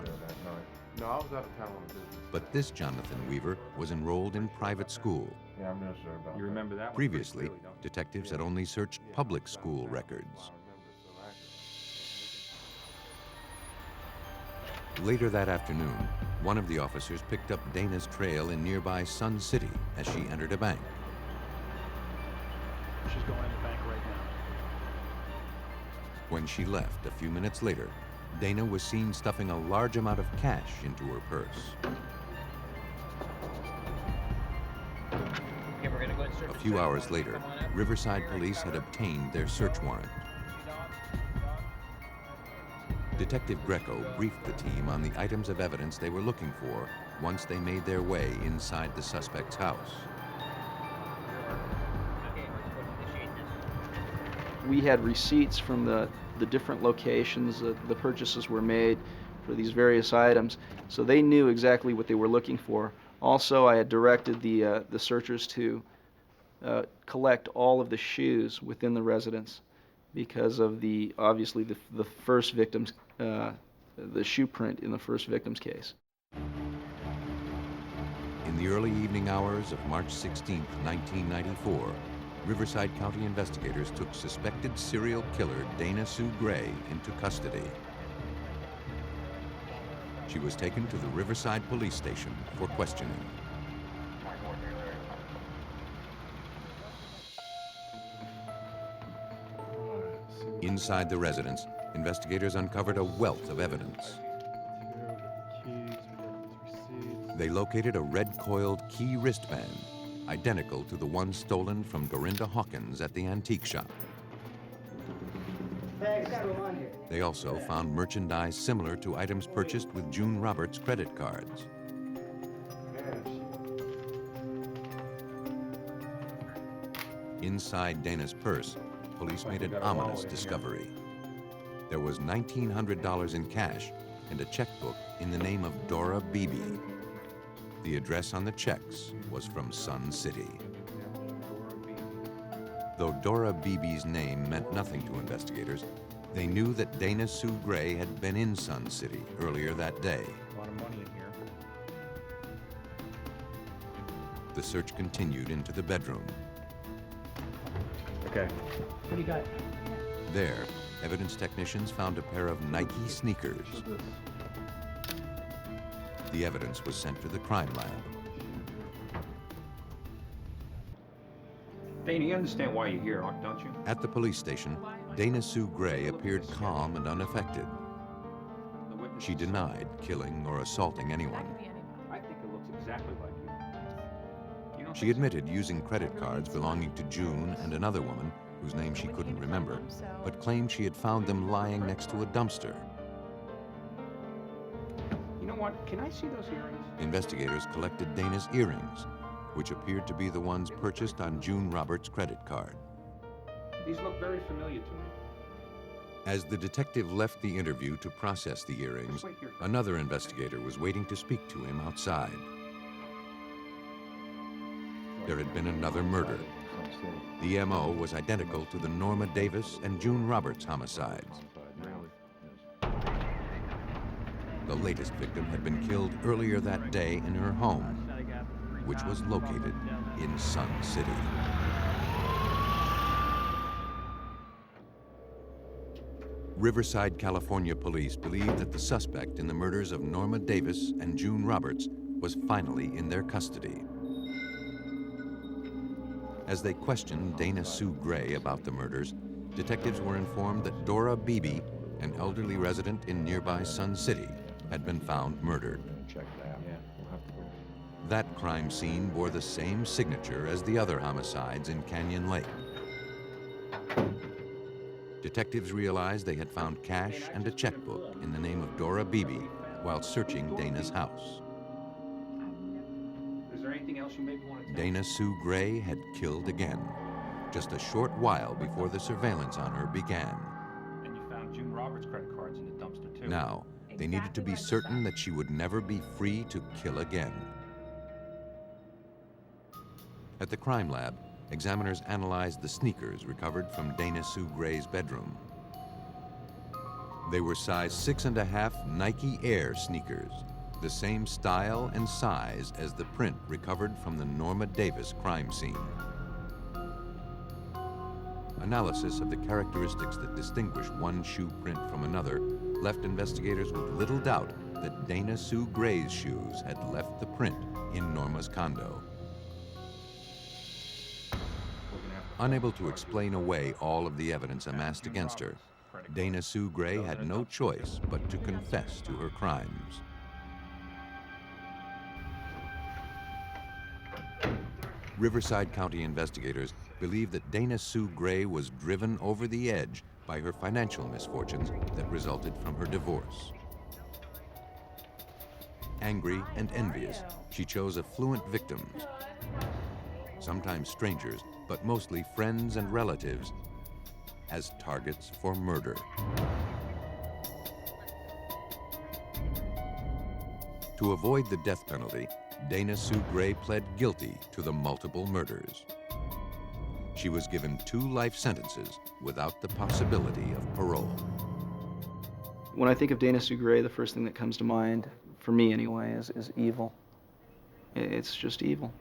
No, I was out of town on business. But this Jonathan Weaver was enrolled in private school. Yeah, I'm not sure about. You remember that one? Previously, detectives had only searched public school records. Later that afternoon, one of the officers picked up Dana's trail in nearby Sun City as she entered a bank. She's going in the bank right now. When she left a few minutes later, Dana was seen stuffing a large amount of cash into her purse. Okay, we're gonna go ahead and search. A few hours later, Riverside police had obtained their search warrant. Detective Greco briefed the team on the items of evidence they were looking for once they made their way inside the suspect's house. We had receipts from the different locations that the purchases were made for these various items, so they knew exactly what they were looking for. Also, I had directed the searchers to collect all of the shoes within the residence because of obviously the first victim's, the shoe print in the first victim's case. In the early evening hours of March 16, 1994, Riverside County investigators took suspected serial killer Dana Sue Gray into custody. She was taken to the Riverside Police Station for questioning. Inside the residence, investigators uncovered a wealth of evidence. They located a red-coiled key wristband, identical to the one stolen from Dorinda Hawkins at the antique shop. They also found merchandise similar to items purchased with June Roberts' credit cards. Inside Dana's purse, police made an ominous discovery. There was $1,900 in cash and a checkbook in the name of Dora Beebe. The address on the checks was from Sun City. Though Dora Beebe's name meant nothing to investigators, they knew that Dana Sue Gray had been in Sun City earlier that day. A lot of money in here. The search continued into the bedroom. Okay. What do you got? There, evidence technicians found a pair of Nike sneakers. The evidence was sent to the crime lab. Dana, you understand why you're here, don't you? At the police station, Dana Sue Gray appeared calm and unaffected. She denied killing or assaulting anyone. I think it looks exactly like you. She admitted using credit cards belonging to June and another woman, whose name she couldn't remember, but claimed she had found them lying next to a dumpster. You know what? Can I see those earrings? Investigators collected Dana's earrings, which appeared to be the ones purchased on June Roberts' credit card. These look very familiar to me. As the detective left the interview to process the earrings, another investigator was waiting to speak to him outside. There had been another murder. The MO was identical to the Norma Davis and June Roberts homicides. The latest victim had been killed earlier that day in her home, which was located in Sun City. Riverside, California police believed that the suspect in the murders of Norma Davis and June Roberts was finally in their custody. As they questioned Dana Sue Gray about the murders, detectives were informed that Dora Beebe, an elderly resident in nearby Sun City, had been found murdered. That crime scene bore the same signature as the other homicides in Canyon Lake. Detectives realized they had found cash and a checkbook in the name of Dora Beebe while searching Dana's house. Is there anything else you maybe want to tell me? Dana Sue Gray had killed again, just a short while before the surveillance on her began. And you found June Roberts' credit cards in the dumpster, too. Now, They needed to be certain that she would never be free to kill again. At the crime lab, examiners analyzed the sneakers recovered from Dana Sue Gray's bedroom. They were size 6.5 Nike Air sneakers, the same style and size as the print recovered from the Norma Davis crime scene. Analysis of the characteristics that distinguish one shoe print from another left investigators with little doubt that Dana Sue Gray's shoes had left the print in Norma's condo. Unable to explain away all of the evidence amassed against her, Dana Sue Gray had no choice but to confess to her crimes. Riverside County investigators believe that Dana Sue Gray was driven over the edge by her financial misfortunes that resulted from her divorce. Angry and envious, she chose affluent victims, sometimes strangers, but mostly friends and relatives, as targets for murder. To avoid the death penalty, Dana Sue Gray pled guilty to the multiple murders. She was given 2 life sentences without the possibility of parole. When I think of Dana Sue Gray, the first thing that comes to mind, for me anyway, is evil. It's just evil.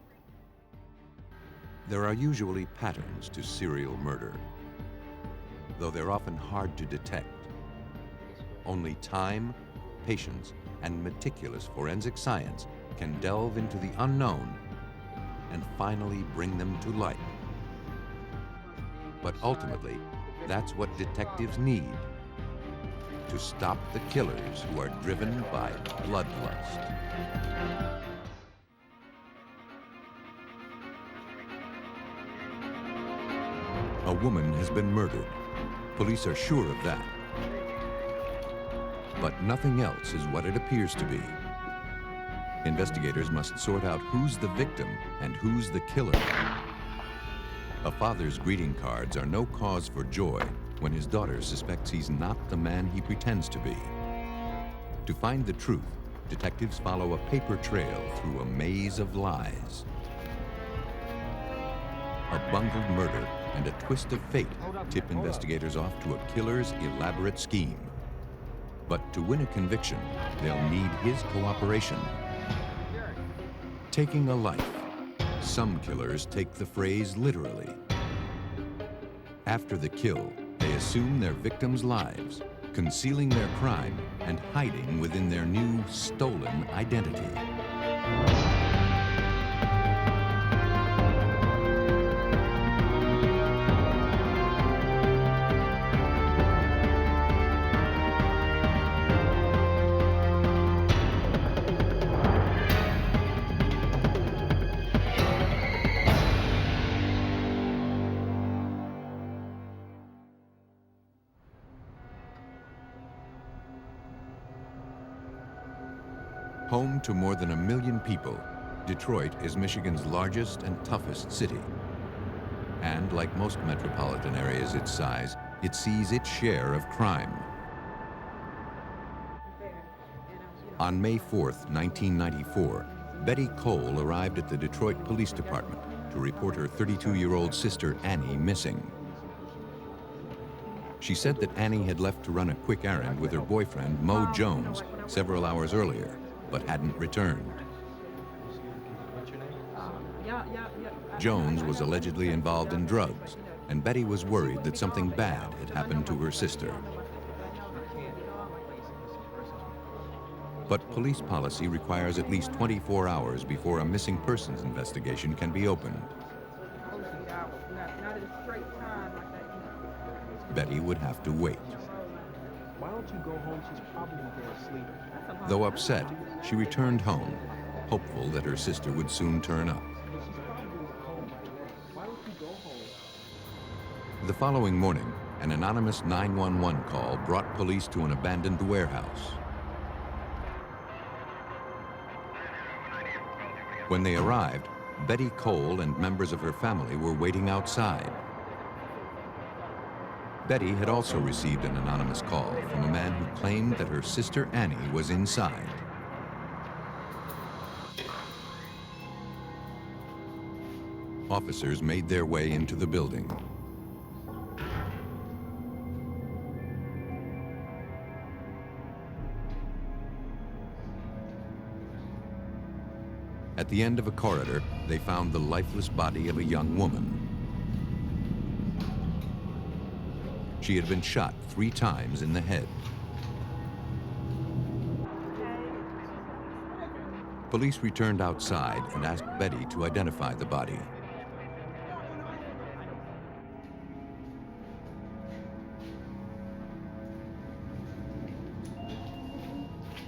There are usually patterns to serial murder, though they're often hard to detect. Only time, patience, and meticulous forensic science can delve into the unknown and finally bring them to light. But ultimately, that's what detectives need to stop the killers who are driven by bloodlust. A woman has been murdered. Police are sure of that. But nothing else is what it appears to be. Investigators must sort out who's the victim and who's the killer. A father's greeting cards are no cause for joy when his daughter suspects he's not the man he pretends to be. To find the truth, detectives follow a paper trail through a maze of lies. A bungled murder and a twist of fate tip investigators off to a killer's elaborate scheme. But to win a conviction, they'll need his cooperation. Taking a life. Some killers take the phrase literally. After the kill, they assume their victims' lives, concealing their crime and hiding within their new stolen identity. Home to more than 1 million people, Detroit is Michigan's largest and toughest city. And like most metropolitan areas its size, it sees its share of crime. On May 4th, 1994, Betty Cole arrived at the Detroit Police Department to report her 32-year-old sister Annie missing. She said that Annie had left to run a quick errand with her boyfriend, Mo Jones, several hours earlier, but hadn't returned. Jones was allegedly involved in drugs, and Betty was worried that something bad had happened to her sister. But police policy requires at least 24 hours before a missing persons investigation can be opened. Betty would have to wait. Why don't you go home? She's probably there asleep. Though upset, she returned home, hopeful that her sister would soon turn up. The following morning, an anonymous 911 call brought police to an abandoned warehouse. When they arrived, Betty Cole and members of her family were waiting outside. Betty had also received an anonymous call from a man who claimed that her sister Annie was inside. Officers made their way into the building. At the end of a corridor, they found the lifeless body of a young woman. She had been shot 3 times in the head. Police returned outside and asked Betty to identify the body.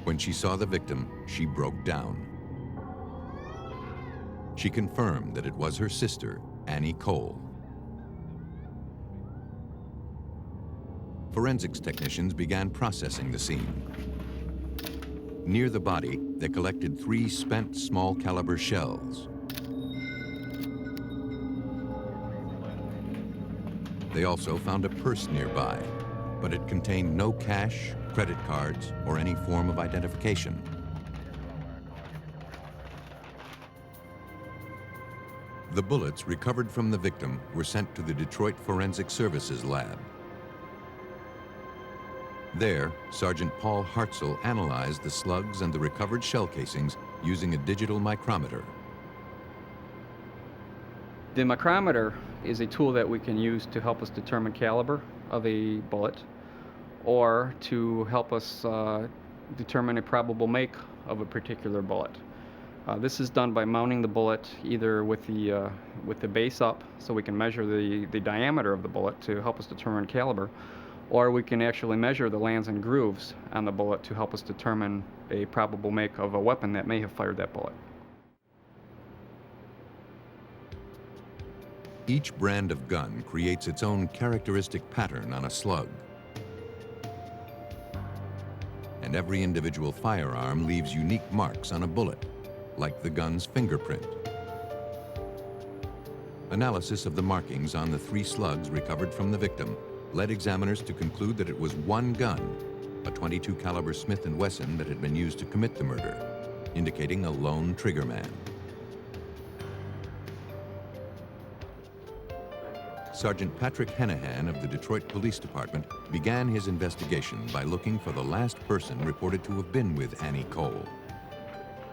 When she saw the victim, she broke down. She confirmed that it was her sister, Annie Cole. Forensics technicians began processing the scene. Near the body, they collected 3 spent small caliber shells. They also found a purse nearby, but it contained no cash, credit cards, or any form of identification. The bullets recovered from the victim were sent to the Detroit Forensic Services Lab. There, Sergeant Paul Hartzell analyzed the slugs and the recovered shell casings using a digital micrometer. The micrometer is a tool that we can use to help us determine caliber of a bullet, or to help us determine a probable make of a particular bullet. This is done by mounting the bullet either with the base up, so we can measure the diameter of the bullet to help us determine caliber, or we can actually measure the lands and grooves on the bullet to help us determine a probable make of a weapon that may have fired that bullet. Each brand of gun creates its own characteristic pattern on a slug. And every individual firearm leaves unique marks on a bullet, like the gun's fingerprint. Analysis of the markings on the 3 slugs recovered from the victim led examiners to conclude that it was one gun, a .22 caliber Smith & Wesson that had been used to commit the murder, indicating a lone triggerman. Sergeant Patrick Hennahan of the Detroit Police Department began his investigation by looking for the last person reported to have been with Annie Cole,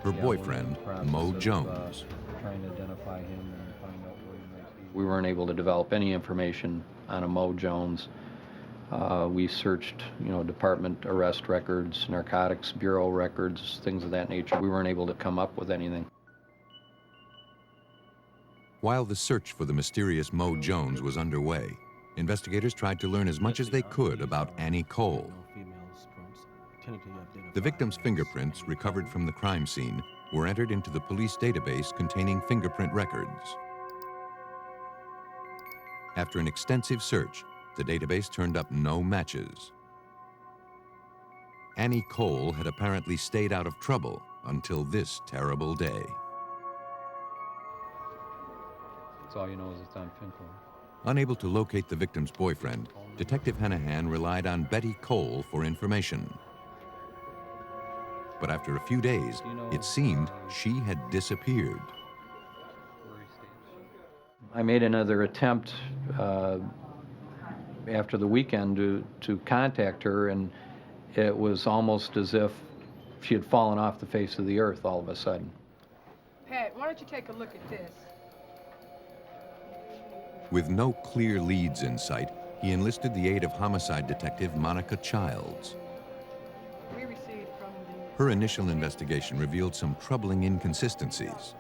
her boyfriend, Mo Jones. Trying to identify him and find out where he might be. We weren't able to develop any information on a Mo Jones. We searched, department arrest records, narcotics bureau records, things of that nature. We weren't able to come up with anything. While the search for the mysterious Mo Jones was underway, investigators tried to learn as much as they could about Annie Cole. The victim's fingerprints recovered from the crime scene were entered into the police database containing fingerprint records. After an extensive search, the database turned up no matches. Annie Cole had apparently stayed out of trouble until this terrible day. That's all you know is it's on Finco. Unable to locate the victim's boyfriend, Detective Hennahan relied on Betty Cole for information. But after a few days, it seemed she had disappeared. I made another attempt after the weekend to contact her, and it was almost as if she had fallen off the face of the earth all of a sudden. Pat, why don't you take a look at this? With no clear leads in sight, he enlisted the aid of homicide detective Monica Childs. We received from the Her initial investigation revealed some troubling inconsistencies.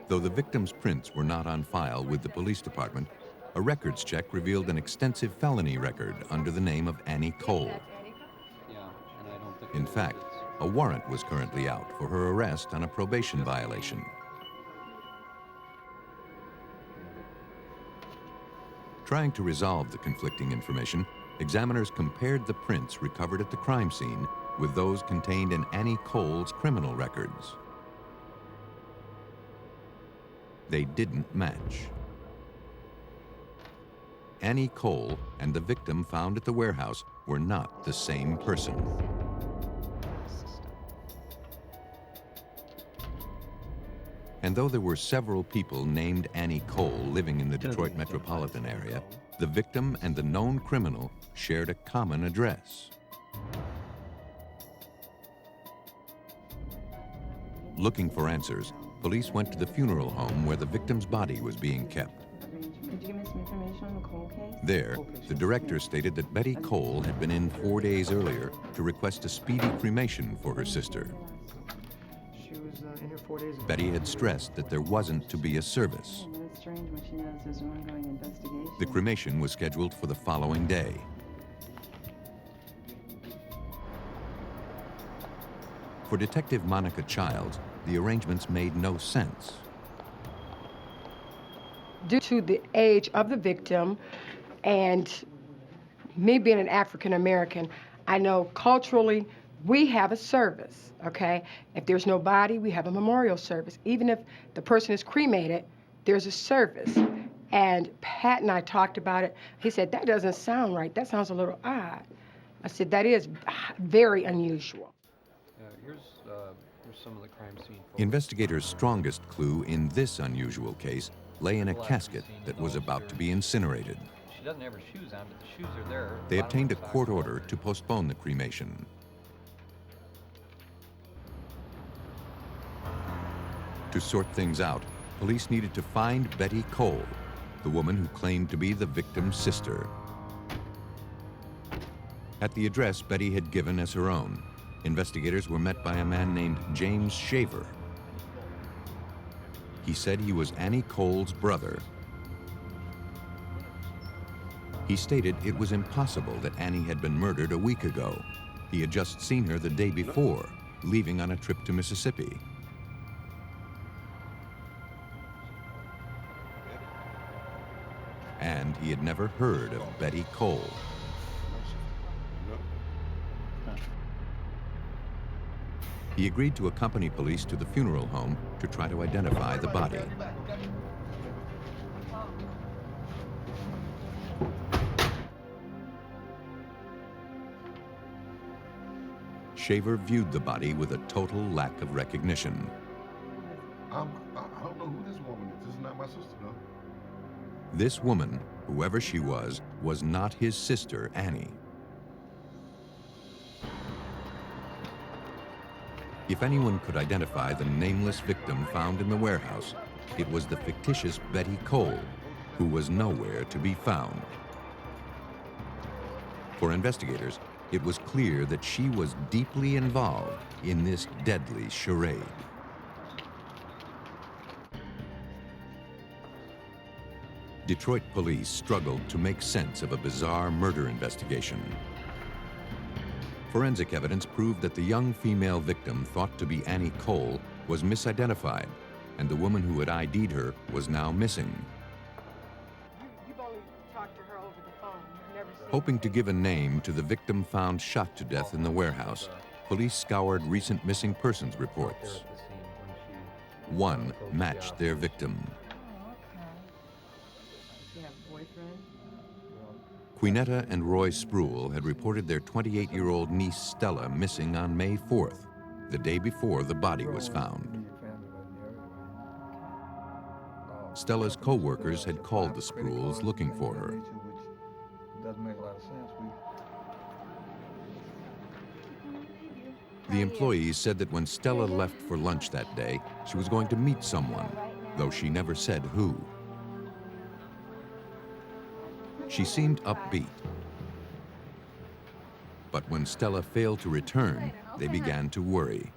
Though the victim's prints were not on file with the police department, a records check revealed an extensive felony record under the name of Annie Cole. In fact, a warrant was currently out for her arrest on a probation violation. Trying to resolve the conflicting information, examiners compared the prints recovered at the crime scene with those contained in Annie Cole's criminal records. They didn't match. Annie Cole and the victim found at the warehouse were not the same person. And though there were several people named Annie Cole living in the Detroit metropolitan area, the victim and the known criminal shared a common address. Looking for answers, police went to the funeral home where the victim's body was being kept. Could you give me some information on the Cole case? There, the director stated that Betty Cole had been in 4 days earlier to request a speedy cremation for her sister. She was in here 4 days ago. Betty had stressed that there wasn't to be a service. But it's strange when she knows there's an ongoing investigation. The cremation was scheduled for the following day. For Detective Monica Childs, the arrangements made no sense. Due to the age of the victim and me being an African American, I know culturally we have a service, okay? If there's no body, we have a memorial service. Even if the person is cremated, there's a service. And Pat and I talked about it. He said, that doesn't sound right. That sounds a little odd. I said, that is very unusual. Here's some of the crime scene photos. Investigators' strongest clue in this unusual case lay in a casket that was about to be incinerated. She doesn't have her shoes on, but the shoes are there. They obtained a court order to postpone the cremation. To sort things out, police needed to find Betty Cole, the woman who claimed to be the victim's sister. At the address Betty had given as her own, investigators were met by a man named James Shaver. He said he was Annie Cole's brother. He stated it was impossible that Annie had been murdered a week ago. He had just seen her the day before, leaving on a trip to Mississippi. And he had never heard of Betty Cole. He agreed to accompany police to the funeral home to try to identify the body. Shaver viewed the body with a total lack of recognition. I don't know who this woman is. This is not my sister, though. This woman, whoever she was not his sister, Annie. If anyone could identify the nameless victim found in the warehouse, it was the fictitious Betty Cole, who was nowhere to be found. For investigators, it was clear that she was deeply involved in this deadly charade. Detroit police struggled to make sense of a bizarre murder investigation. Forensic evidence proved that the young female victim thought to be Annie Cole was misidentified, and the woman who had ID'd her was now missing. You've only talked to her over the phone. You've never seen Hoping to give a name to the victim found shot to death in the warehouse, police scoured recent missing persons reports. One matched their victim. You have a boyfriend? Quinetta and Roy Spruill had reported their 28-year-old niece Stella missing on May 4th, the day before the body was found. Stella's co-workers had called the Spruills looking for her. The employees said that when Stella left for lunch that day, she was going to meet someone, though she never said who. She seemed upbeat. But when Stella failed to return, they began to worry.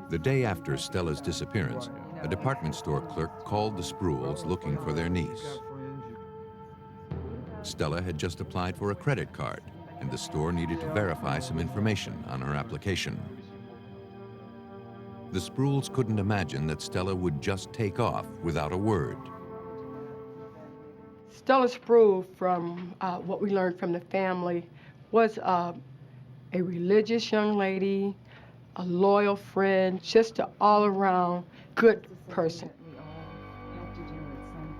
The day after Stella's disappearance, a department store clerk called the Spruills looking for their niece. Stella had just applied for a credit card, and the store needed to verify some information on her application. The Spruills couldn't imagine that Stella would just take off without a word. Stella Spruill, from what we learned from the family, was a religious young lady, a loyal friend, just an all-around good person.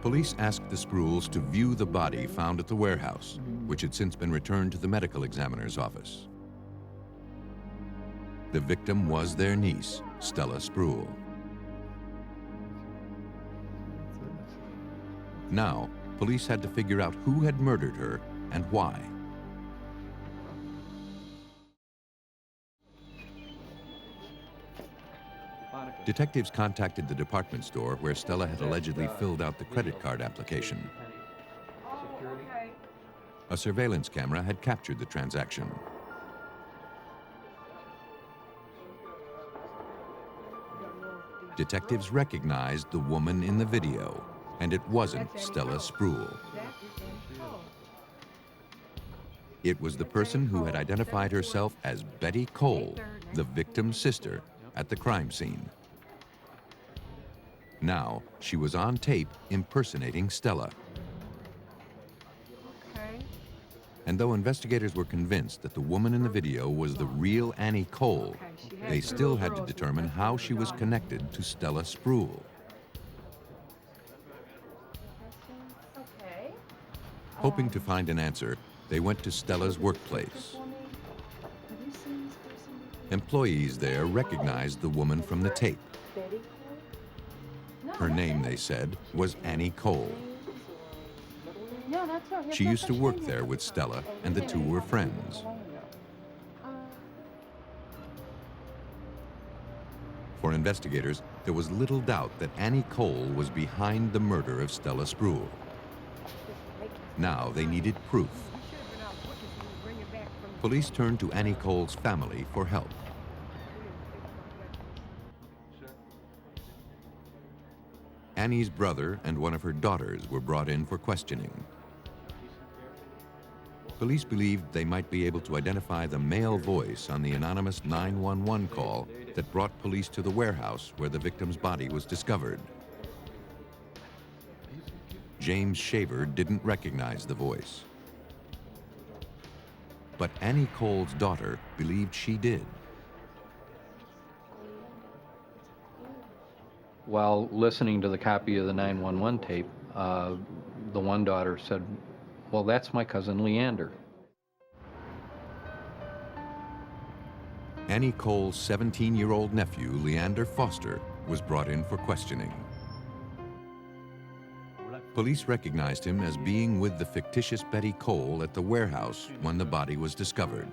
Police asked the Spruels to view the body found at the warehouse, which had since been returned to the medical examiner's office. The victim was their niece, Stella Spruel. Now, police had to figure out who had murdered her and why. Detectives contacted the department store where Stella had allegedly filled out the credit card application. A surveillance camera had captured the transaction. Detectives recognized the woman in the video, and it wasn't Stella Spruel. It was the person who had identified herself as Betty Cole, the victim's sister, at the crime scene. Now, she was on tape impersonating Stella. And though investigators were convinced that the woman in the video was the real Annie Cole, they still had to determine how she was connected to Stella Spruel. Hoping to find an answer, they went to Stella's workplace. Employees there recognized the woman from the tape. Her name, they said, was Annie Cole. She used to work there with Stella, and the two were friends. For investigators, there was little doubt that Annie Cole was behind the murder of Stella Spruel. Now they needed proof. Police turned to Annie Cole's family for help. Annie's brother and one of her daughters were brought in for questioning. Police believed they might be able to identify the male voice on the anonymous 911 call that brought police to the warehouse where the victim's body was discovered. James Shaver didn't recognize the voice. But Annie Cole's daughter believed she did. While listening to the copy of the 911 tape, the one daughter said, "Well, that's my cousin Leander." Annie Cole's 17-year-old nephew, Leander Foster, was brought in for questioning. Police recognized him as being with the fictitious Betty Cole at the warehouse when the body was discovered.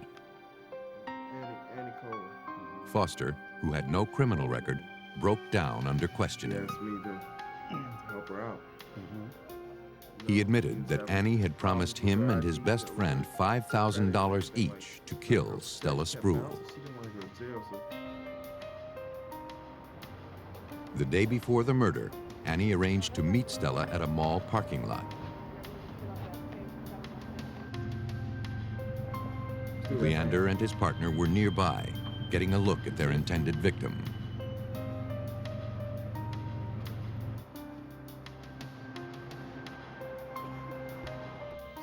Foster, who had no criminal record, broke down under questioning. Asked me to help her out. He admitted that Annie had promised him and his best friend $5,000 each to kill Stella Spruel. The day before the murder, Annie arranged to meet Stella at a mall parking lot. Leander and his partner were nearby, getting a look at their intended victim.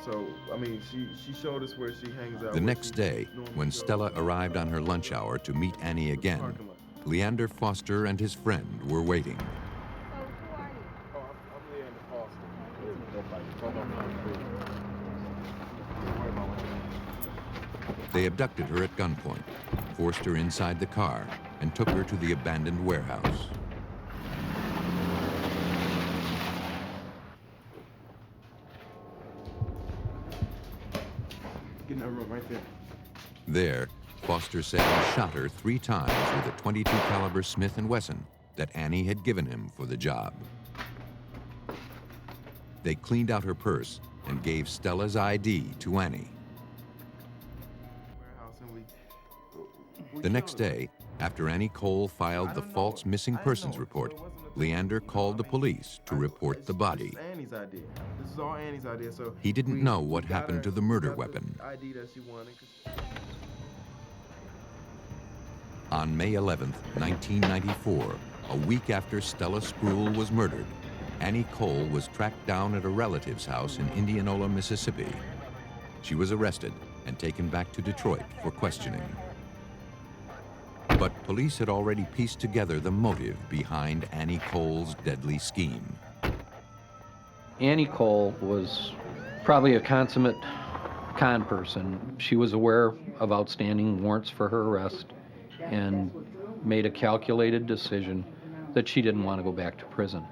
So, I mean, she showed us where she hangs out. The next day, when Stella arrived on her lunch hour to meet Annie again, Leander Foster and his friend were waiting. They abducted her at gunpoint, forced her inside the car, and took her to the abandoned warehouse. Get in that room right there. There, Foster said he shot her 3 times with a .22 caliber Smith & Wesson that Annie had given him for the job. They cleaned out her purse and gave Stella's ID to Annie. The next day, after Annie Cole filed the false missing persons report, Leander called the police to report the body. Annie's idea. This is all Annie's idea. So He didn't know what happened to the murder weapon. ID that she wanted. On May 11th, 1994, a week after Stella Spruel was murdered, Annie Cole was tracked down at a relative's house in Indianola, Mississippi. She was arrested and taken back to Detroit for questioning. But police had already pieced together the motive behind Annie Cole's deadly scheme. Annie Cole was probably a consummate con person. She was aware of outstanding warrants for her arrest and made a calculated decision that she didn't want to go back to prison.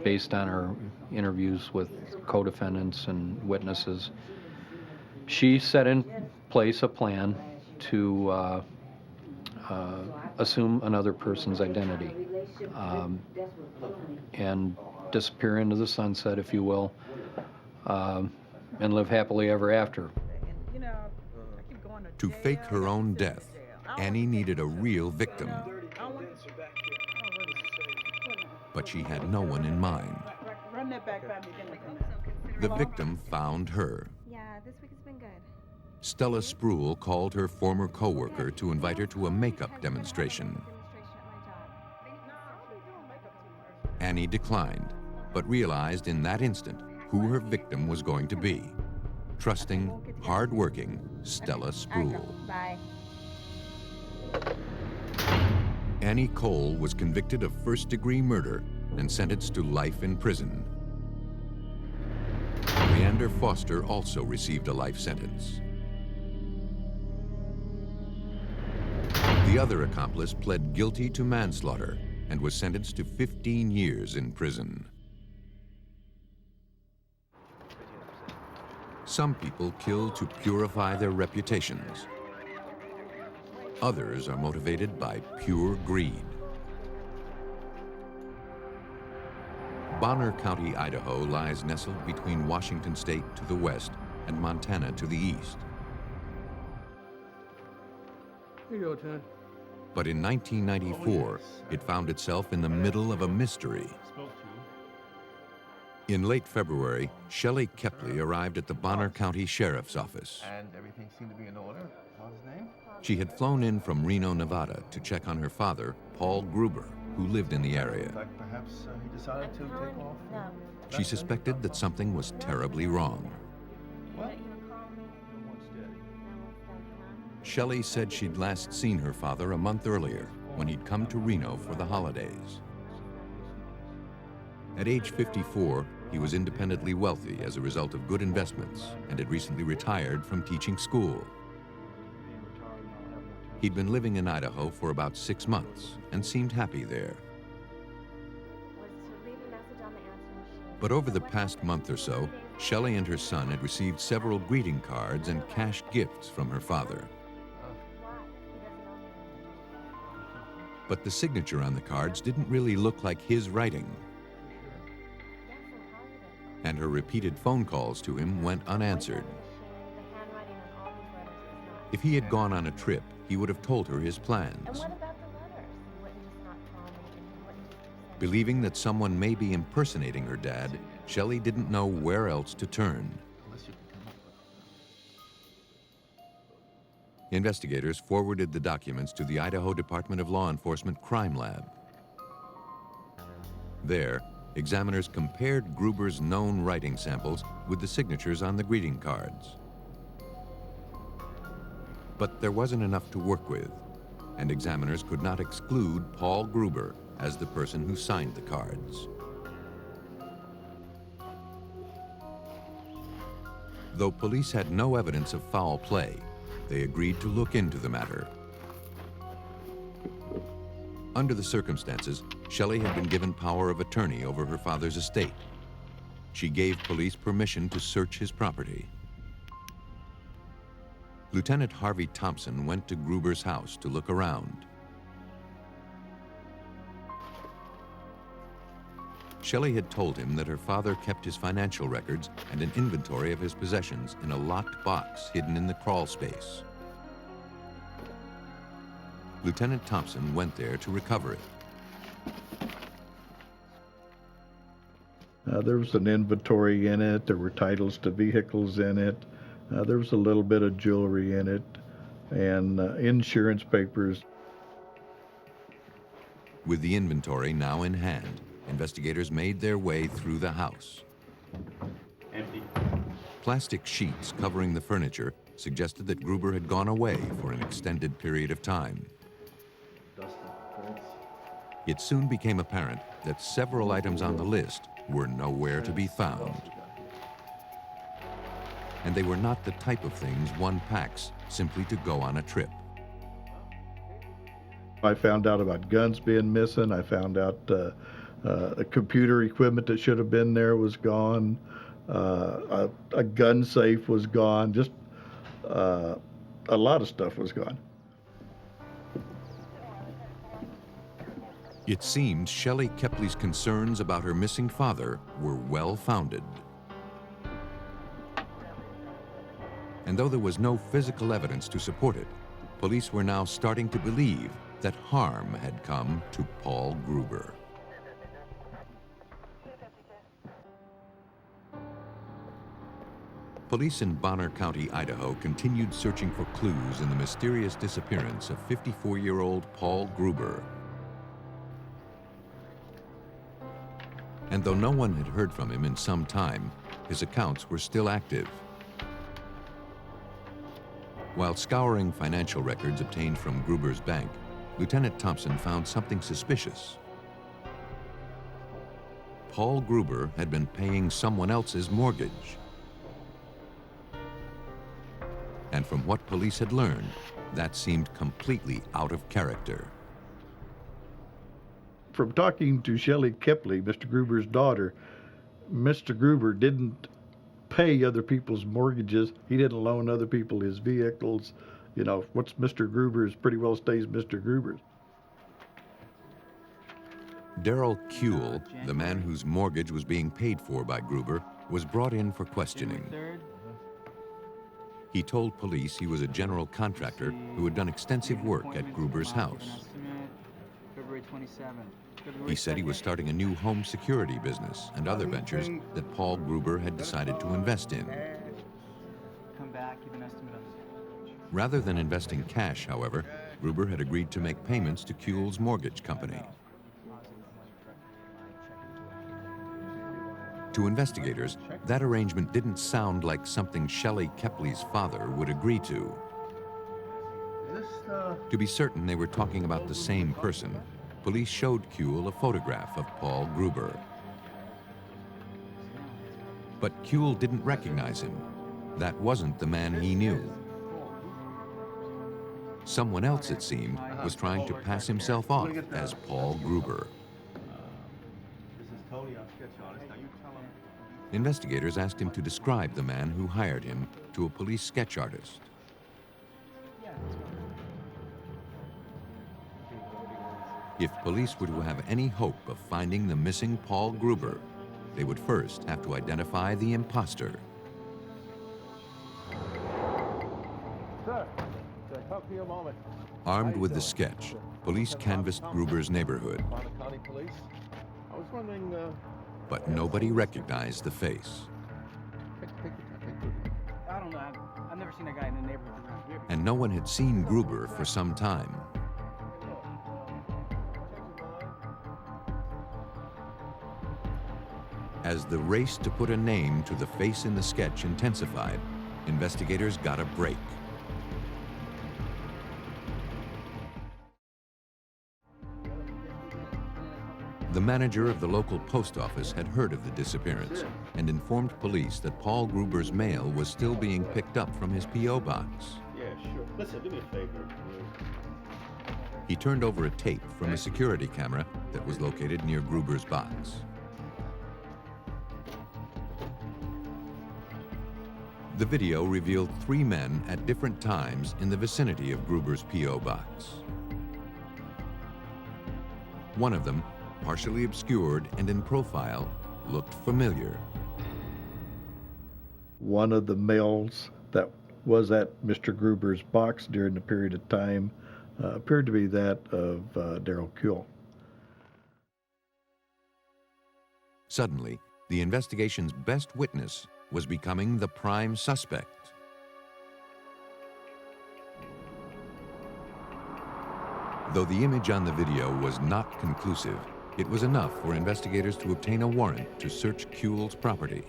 Based on her interviews with co-defendants and witnesses, she set in place a plan to assume another person's identity and disappear into the sunset, if you will, and live happily ever after. To fake her own death, Annie needed a real victim. But she had no one in mind. The victim found her. Yeah, this week has been good. Stella Spruill called her former co-worker to invite her to a makeup demonstration. Annie declined, but realized in that instant who her victim was going to be. Trusting, hard-working Stella Spruill. Bye. Annie Cole was convicted of first-degree murder and sentenced to life in prison. Leander Foster also received a life sentence. The other accomplice pled guilty to manslaughter and was sentenced to 15 years in prison. Some people kill to purify their reputations. Others are motivated by pure greed. Bonner County, Idaho lies nestled between Washington State to the west and Montana to the east. Here you go, Ted. But in 1994, it found itself in the middle of a mystery. In late February, Shelley Kepley arrived at the Bonner County Sheriff's Office. And everything seemed to be in order. What's his name? She had flown in from Reno, Nevada to check on her father, Paul Gruber, who lived in the area. In fact, perhaps he decided to take off. She suspected that something was terribly wrong. What? Shelley said she'd last seen her father a month earlier when he'd come to Reno for the holidays. At age 54, he was independently wealthy as a result of good investments and had recently retired from teaching school. He'd been living in Idaho for about 6 months and seemed happy there. But over the past month or so, Shelley and her son had received several greeting cards and cash gifts from her father. But the signature on the cards didn't really look like his writing. And her repeated phone calls to him went unanswered. If he had gone on a trip, he would have told her his plans. Believing that someone may be impersonating her dad, Shelley didn't know where else to turn. Investigators forwarded the documents to the Idaho Department of Law Enforcement Crime Lab. There, examiners compared Gruber's known writing samples with the signatures on the greeting cards. But there wasn't enough to work with, and examiners could not exclude Paul Gruber as the person who signed the cards. Though police had no evidence of foul play, they agreed to look into the matter. Under the circumstances, Shelley had been given power of attorney over her father's estate. She gave police permission to search his property. Lieutenant Harvey Thompson went to Gruber's house to look around. Shelley had told him that her father kept his financial records and an inventory of his possessions in a locked box hidden in the crawl space. Lieutenant Thompson went there to recover it. There was an inventory in it. There were titles to vehicles in it. There was a little bit of jewelry in it and insurance papers. With the inventory now in hand, investigators made their way through the house. Empty. Plastic sheets covering the furniture suggested that Gruber had gone away for an extended period of time. It soon became apparent that several items on the list were nowhere to be found. And they were not the type of things one packs simply to go on a trip. I found out about guns being missing. I found out computer equipment that should have been there was gone. A gun safe was gone. Just a lot of stuff was gone. It seemed Shelley Kepley's concerns about her missing father were well-founded. And though there was no physical evidence to support it, police were now starting to believe that harm had come to Paul Gruber. Police in Bonner County, Idaho, continued searching for clues in the mysterious disappearance of 54-year-old Paul Gruber. And though no one had heard from him in some time, his accounts were still active. While scouring financial records obtained from Gruber's bank, Lieutenant Thompson found something suspicious. Paul Gruber had been paying someone else's mortgage. And from what police had learned, that seemed completely out of character. From talking to Shelley Kepley, Mr. Gruber's daughter, Mr. Gruber didn't pay other people's mortgages. He didn't loan other people his vehicles. You know, what's Mr. Gruber's pretty well stays Mr. Gruber's. Darrell Kuehl, the man whose mortgage was being paid for by Gruber, was brought in for questioning. He told police he was a general contractor who had done extensive work at Gruber's house. February 27th. He said he was starting a new home security business and other ventures that Paul Gruber had decided to invest in. Come back, give an estimate on the Rather than investing cash, however, Gruber had agreed to make payments to Kuehl's mortgage company. To investigators, that arrangement didn't sound like something Shelley Kepley's father would agree to. To be certain they were talking about the same person, police showed Kuehl a photograph of Paul Gruber. But Kuehl didn't recognize him. That wasn't the man he knew. Someone else, it seemed, was trying to pass himself off as Paul Gruber. Investigators asked him to describe the man who hired him to a police sketch artist. If police were to have any hope of finding the missing Paul Gruber, they would first have to identify the imposter. Sir, can I talk to you a moment? Armed with the sketch, police canvassed Gruber's neighborhood, Bonner County Police. I was wondering, but nobody recognized the face. I don't know. I've never seen a guy in the neighborhood around here. And no one had seen Gruber for some time. As the race to put a name to the face in the sketch intensified, investigators got a break. The manager of the local post office had heard of the disappearance and informed police that Paul Gruber's mail was still being picked up from his P.O. box. yeah, sure. Listen, do me a favor. He turned over a tape from a security camera that was located near Gruber's box. The video revealed 3 men at different times in the vicinity of Gruber's P.O. box. One of them, partially obscured and in profile, looked familiar. One of the mails that was at Mr. Gruber's box during the period of time appeared to be that of Darrell Kuehl. Suddenly, the investigation's best witness was becoming the prime suspect. Though the image on the video was not conclusive, it was enough for investigators to obtain a warrant to search Kuehl's property.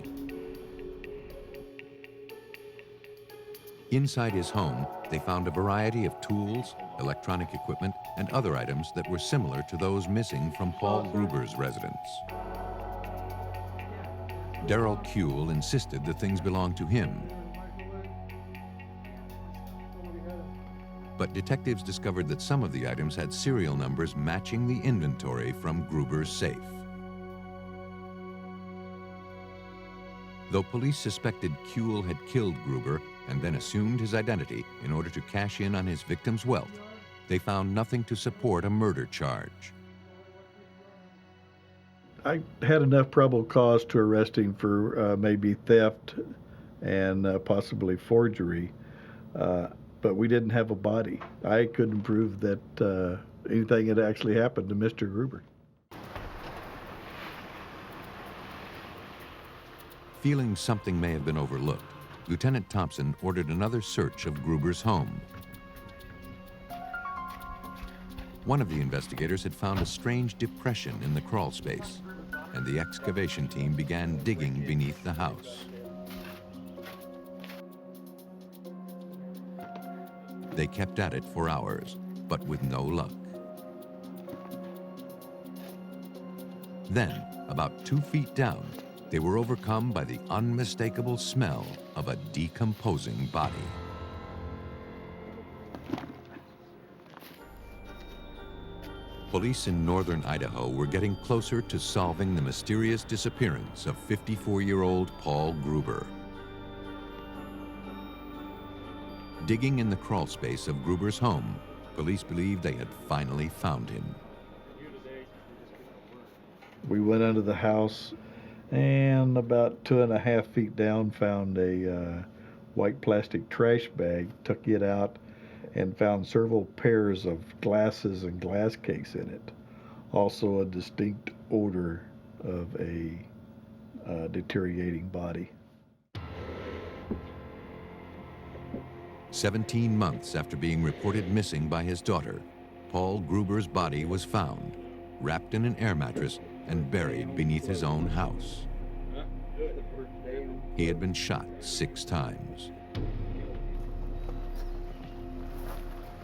Inside his home, they found a variety of tools, electronic equipment, and other items that were similar to those missing from Paul Gruber's residence. Darrell Kuehl insisted the things belonged to him. But detectives discovered that some of the items had serial numbers matching the inventory from Gruber's safe. Though police suspected Kuehl had killed Gruber and then assumed his identity in order to cash in on his victim's wealth, they found nothing to support a murder charge. I had enough probable cause to arrest him for maybe theft and possibly forgery, but we didn't have a body. I couldn't prove that anything had actually happened to Mr. Gruber. Feeling something may have been overlooked, Lieutenant Thompson ordered another search of Gruber's home. One of the investigators had found a strange depression in the crawl space, and the excavation team began digging beneath the house. They kept at it for hours, but with no luck. Then, about 2 feet down, they were overcome by the unmistakable smell of a decomposing body. Police in northern Idaho were getting closer to solving the mysterious disappearance of 54-year-old Paul Gruber. Digging in the crawl space of Gruber's home, police believed they had finally found him. We went under the house and about 2.5 feet down found a white plastic trash bag, took it out, and found several pairs of glasses and glass case in it. Also a distinct odor of a deteriorating body. 17 months after being reported missing by his daughter, Paul Gruber's body was found, wrapped in an air mattress and buried beneath his own house. He had been shot 6 times.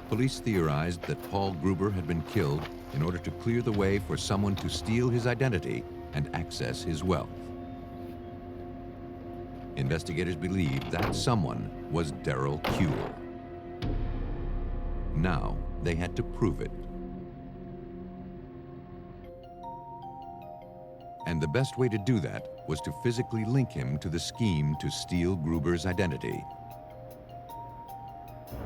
Police theorized that Paul Gruber had been killed in order to clear the way for someone to steal his identity and access his wealth. Investigators believed that someone was Darrell Kuehl. Now they had to prove it. And the best way to do that was to physically link him to the scheme to steal Gruber's identity.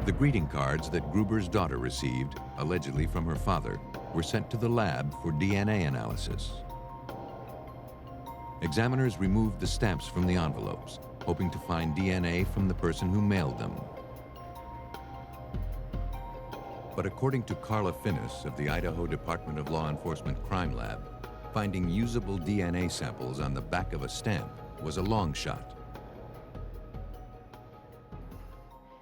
The greeting cards that Gruber's daughter received, allegedly from her father, were sent to the lab for DNA analysis. Examiners removed the stamps from the envelopes, hoping to find DNA from the person who mailed them. But according to Carla Finnis of the Idaho Department of Law Enforcement Crime Lab, finding usable DNA samples on the back of a stamp was a long shot.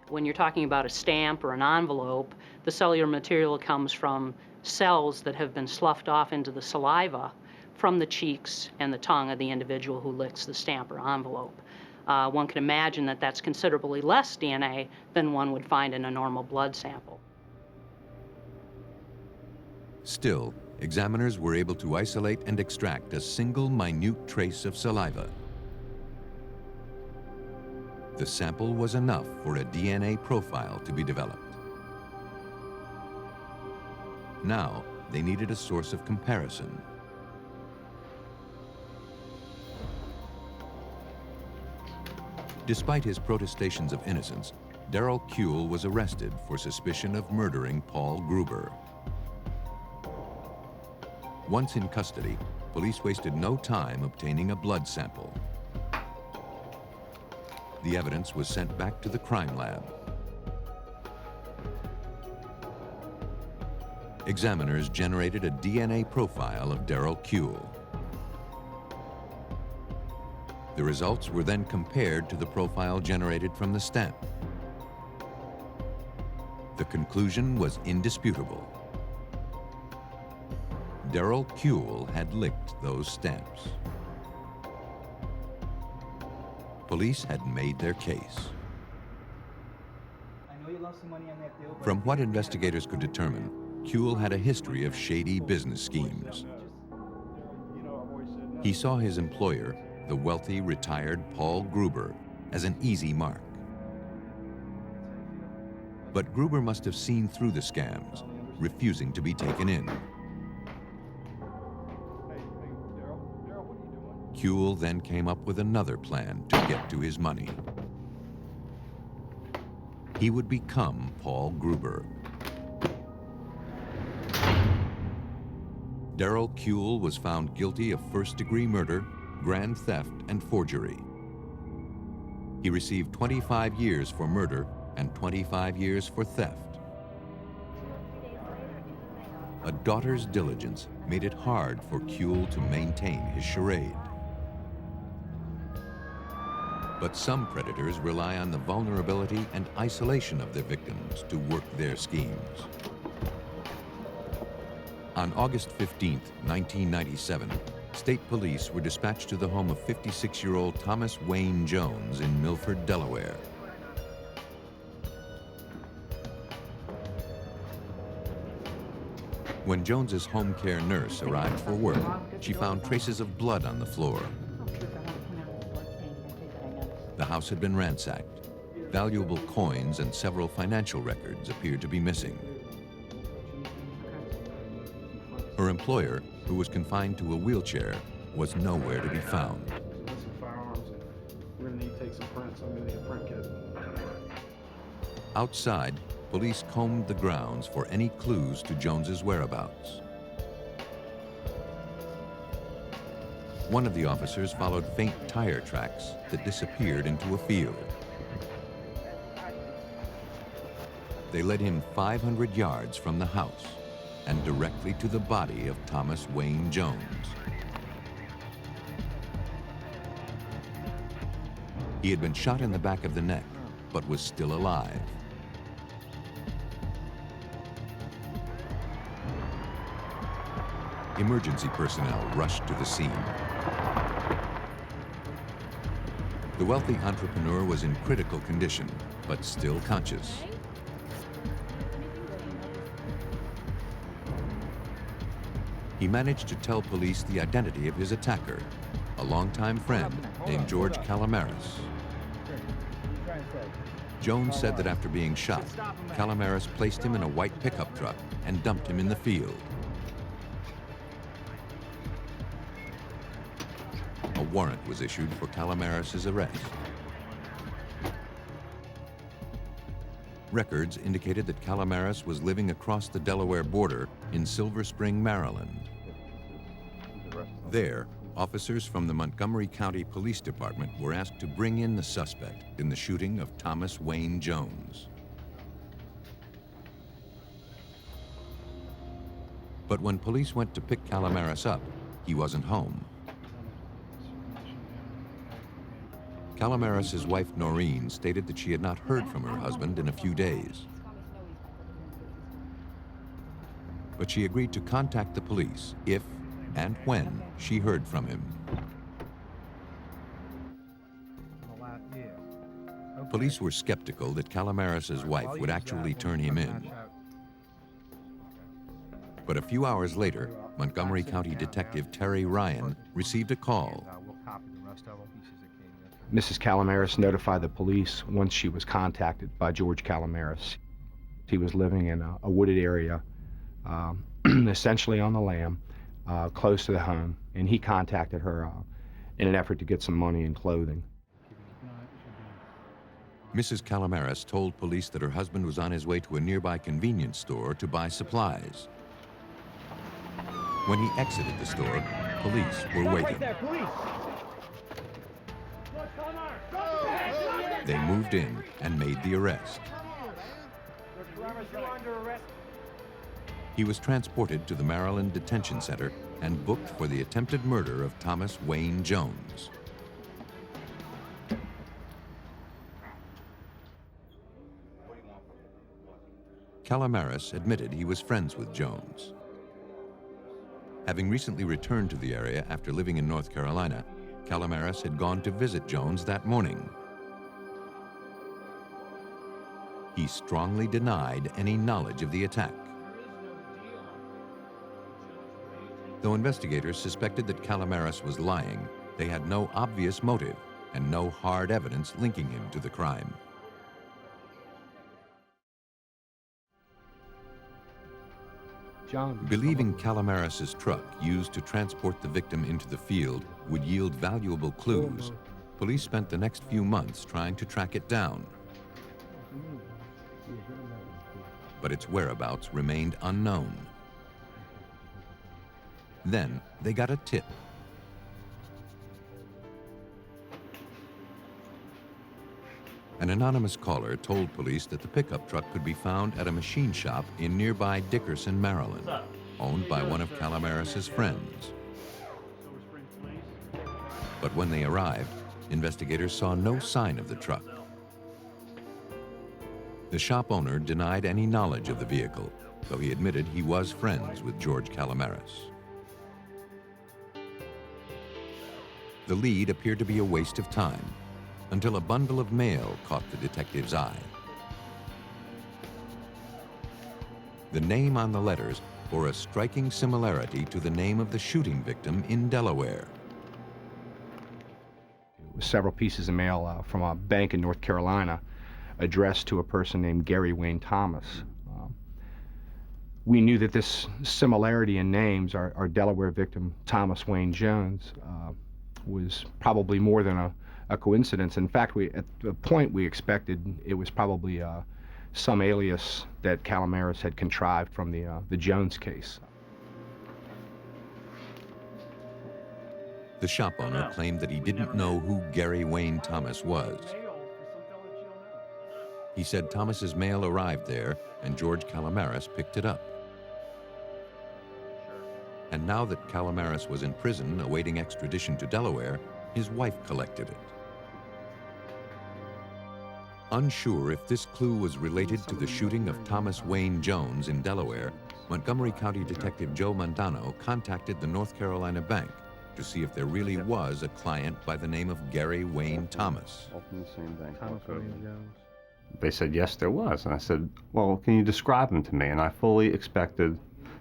When you're talking about a stamp or an envelope, the cellular material comes from cells that have been sloughed off into the saliva from the cheeks and the tongue of the individual who licks the stamp or envelope. One can imagine that that's considerably less DNA than one would find in a normal blood sample. Still, examiners were able to isolate and extract a single minute trace of saliva. The sample was enough for a DNA profile to be developed. Now, they needed a source of comparison. Despite his protestations of innocence, Darrell Kuehl was arrested for suspicion of murdering Paul Gruber. Once in custody, police wasted no time obtaining a blood sample. The evidence was sent back to the crime lab. Examiners generated a DNA profile of Darrell Kuehl. The results were then compared to the profile generated from the stamp. The conclusion was indisputable. Darrell Kuehl had licked those stamps. Police had made their case. From what investigators could determine, Kuehl had a history of shady business schemes. He saw his employer, the wealthy retired Paul Gruber, as an easy mark. But Gruber must have seen through the scams, refusing to be taken in. Kuehl then came up with another plan to get to his money. He would become Paul Gruber. Darrell Kuehl was found guilty of first-degree murder, grand theft, and forgery. He received 25 years for murder and 25 years for theft. A daughter's diligence made it hard for Kuehl to maintain his charade. But some predators rely on the vulnerability and isolation of their victims to work their schemes. On August 15, 1997, state police were dispatched to the home of 56-year-old Thomas Wayne Jones in Milford, Delaware. When Jones's home care nurse arrived for work, she found traces of blood on the floor. The house had been ransacked. Valuable coins and several financial records appeared to be missing. Her employer, who was confined to a wheelchair, was nowhere to be found. Some firearms. We're going to need to take some prints. I'm going to need a print kit. Outside, police combed the grounds for any clues to Jones's whereabouts. One of the officers followed faint tire tracks that disappeared into a field. They led him 500 yards from the house and directly to the body of Thomas Wayne Jones. He had been shot in the back of the neck, but was still alive. Emergency personnel rushed to the scene. The wealthy entrepreneur was in critical condition, but still conscious. He managed to tell police the identity of his attacker, a longtime friend named George Calamaris. Jones said that after being shot, Calamaris placed him in a white pickup truck and dumped him in the field. A warrant was issued for Calamaris' arrest. Records indicated that Calamaris was living across the Delaware border in Silver Spring, Maryland. There, officers from the Montgomery County Police Department were asked to bring in the suspect in the shooting of Thomas Wayne Jones. But when police went to pick Calamaris up, he wasn't home. Calamaris' wife, Noreen, stated that she had not heard from her husband in a few days. But she agreed to contact the police if and when she heard from him. Police were skeptical that Calamaris' wife would actually turn him in. But a few hours later, Montgomery County Detective Terry Ryan received a call. Mrs. Calamaris notified the police once she was contacted by George Calamaris. He was living in a wooded area, essentially on the lam, close to the home, and he contacted her in an effort to get some money and clothing. Mrs. Calamaris told police that her husband was on his way to a nearby convenience store to buy supplies. When he exited the store, police were waiting. They moved in and made the arrest. He was transported to the Maryland Detention Center and booked for the attempted murder of Thomas Wayne Jones. Calamaris admitted he was friends with Jones. Having recently returned to the area after living in North Carolina, Calamaris had gone to visit Jones that morning. He strongly denied any knowledge of the attack. Though investigators suspected that Calamaris was lying, they had no obvious motive and no hard evidence linking him to the crime. Believing Calamaris's truck used to transport the victim into the field would yield valuable clues, police spent the next few months trying to track it down. But its whereabouts remained unknown. Then they got a tip. An anonymous caller told police that the pickup truck could be found at a machine shop in nearby Discretion, Maryland, owned by one of Calamaris's friends. But when they arrived, investigators saw no sign of the truck. The shop owner denied any knowledge of the vehicle, though he admitted he was friends with George Calamaris. The lead appeared to be a waste of time, until a bundle of mail caught the detective's eye. The name on the letters bore a striking similarity to the name of the shooting victim in Delaware. It was several pieces of mail from a bank in North Carolina addressed to a person named Gary Wayne Thomas. We knew that this similarity in names, our Delaware victim, Thomas Wayne Jones, was probably more than a coincidence. In fact, at the point we expected it was probably some alias that Calamaris had contrived from the Jones case. The shop owner claimed that he didn't know who Gary Wayne Thomas was. He said Thomas's mail arrived there and George Calamaris picked it up. And now that Calamaris was in prison awaiting extradition to Delaware, his wife collected it. Unsure if this clue was related to the shooting of Thomas Wayne Jones in Delaware, Montgomery County Detective Joe Montano contacted the North Carolina bank to see if there really was a client by the name of Gary Wayne Thomas. They said, yes, there was. And I said, well, can you describe him to me? And I fully expected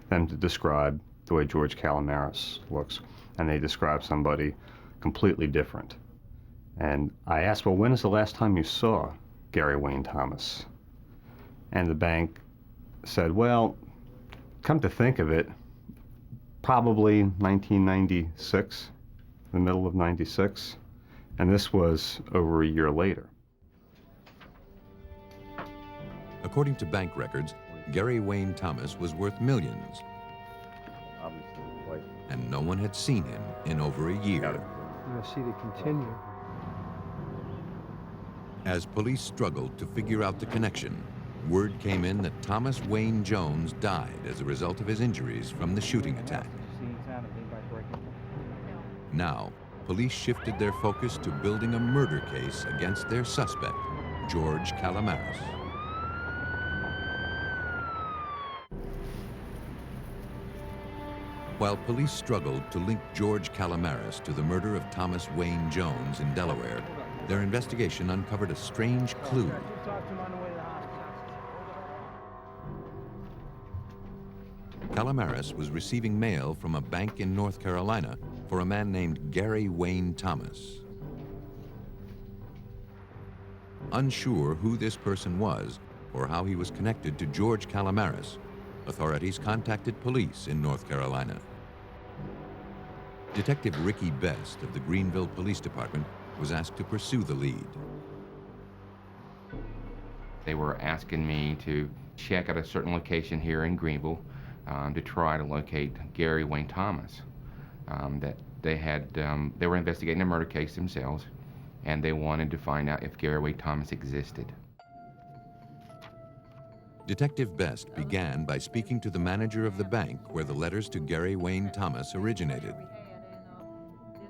them to describe the way George Calamaris looks. And they described somebody completely different. And I asked, well, when is the last time you saw Gary Wayne Thomas? And the bank said, well, come to think of it, probably 1996, the middle of 96. And this was over a year later. According to bank records, Gary Wayne Thomas was worth millions. And no one had seen him in over a year. You'll see to continue. As police struggled to figure out the connection, word came in that Thomas Wayne Jones died as a result of his injuries from the shooting attack. Now, police shifted their focus to building a murder case against their suspect, George Calamaris. While police struggled to link George Calamaris to the murder of Thomas Wayne Jones in Delaware, their investigation uncovered a strange clue. Calamaris was receiving mail from a bank in North Carolina for a man named Gary Wayne Thomas. Unsure who this person was or how he was connected to George Calamaris, authorities contacted police in North Carolina. Detective Ricky Best of the Greenville Police Department was asked to pursue the lead. They were asking me to check at a certain location here in Greenville to try to locate Gary Wayne Thomas. That they were investigating a murder case themselves, and they wanted to find out if Gary Wayne Thomas existed. Detective Best began by speaking to the manager of the bank where the letters to Gary Wayne Thomas originated.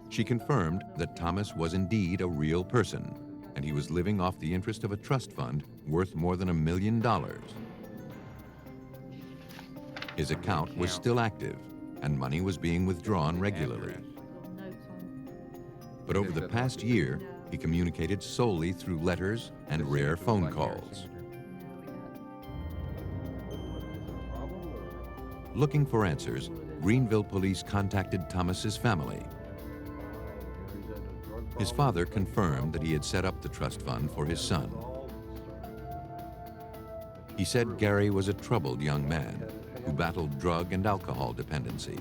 She confirmed that Thomas was indeed a real person, and he was living off the interest of a trust fund worth more than $1 million. His account was still active, and money was being withdrawn regularly. But over the past year, he communicated solely through letters and rare phone calls. Looking for answers, Greenville police contacted Thomas's family. His father confirmed that he had set up the trust fund for his son. He said Gary was a troubled young man who battled drug and alcohol dependency.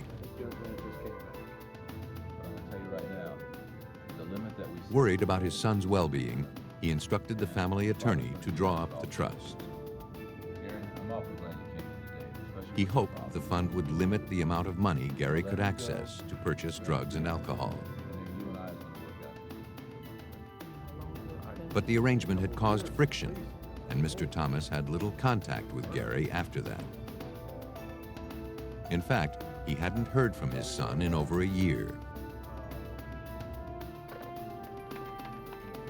Worried about his son's well-being, he instructed the family attorney to draw up the trust. He hoped the fund would limit the amount of money Gary could access to purchase drugs and alcohol. But the arrangement had caused friction, and Mr. Thomas had little contact with Gary after that. In fact, he hadn't heard from his son in over a year.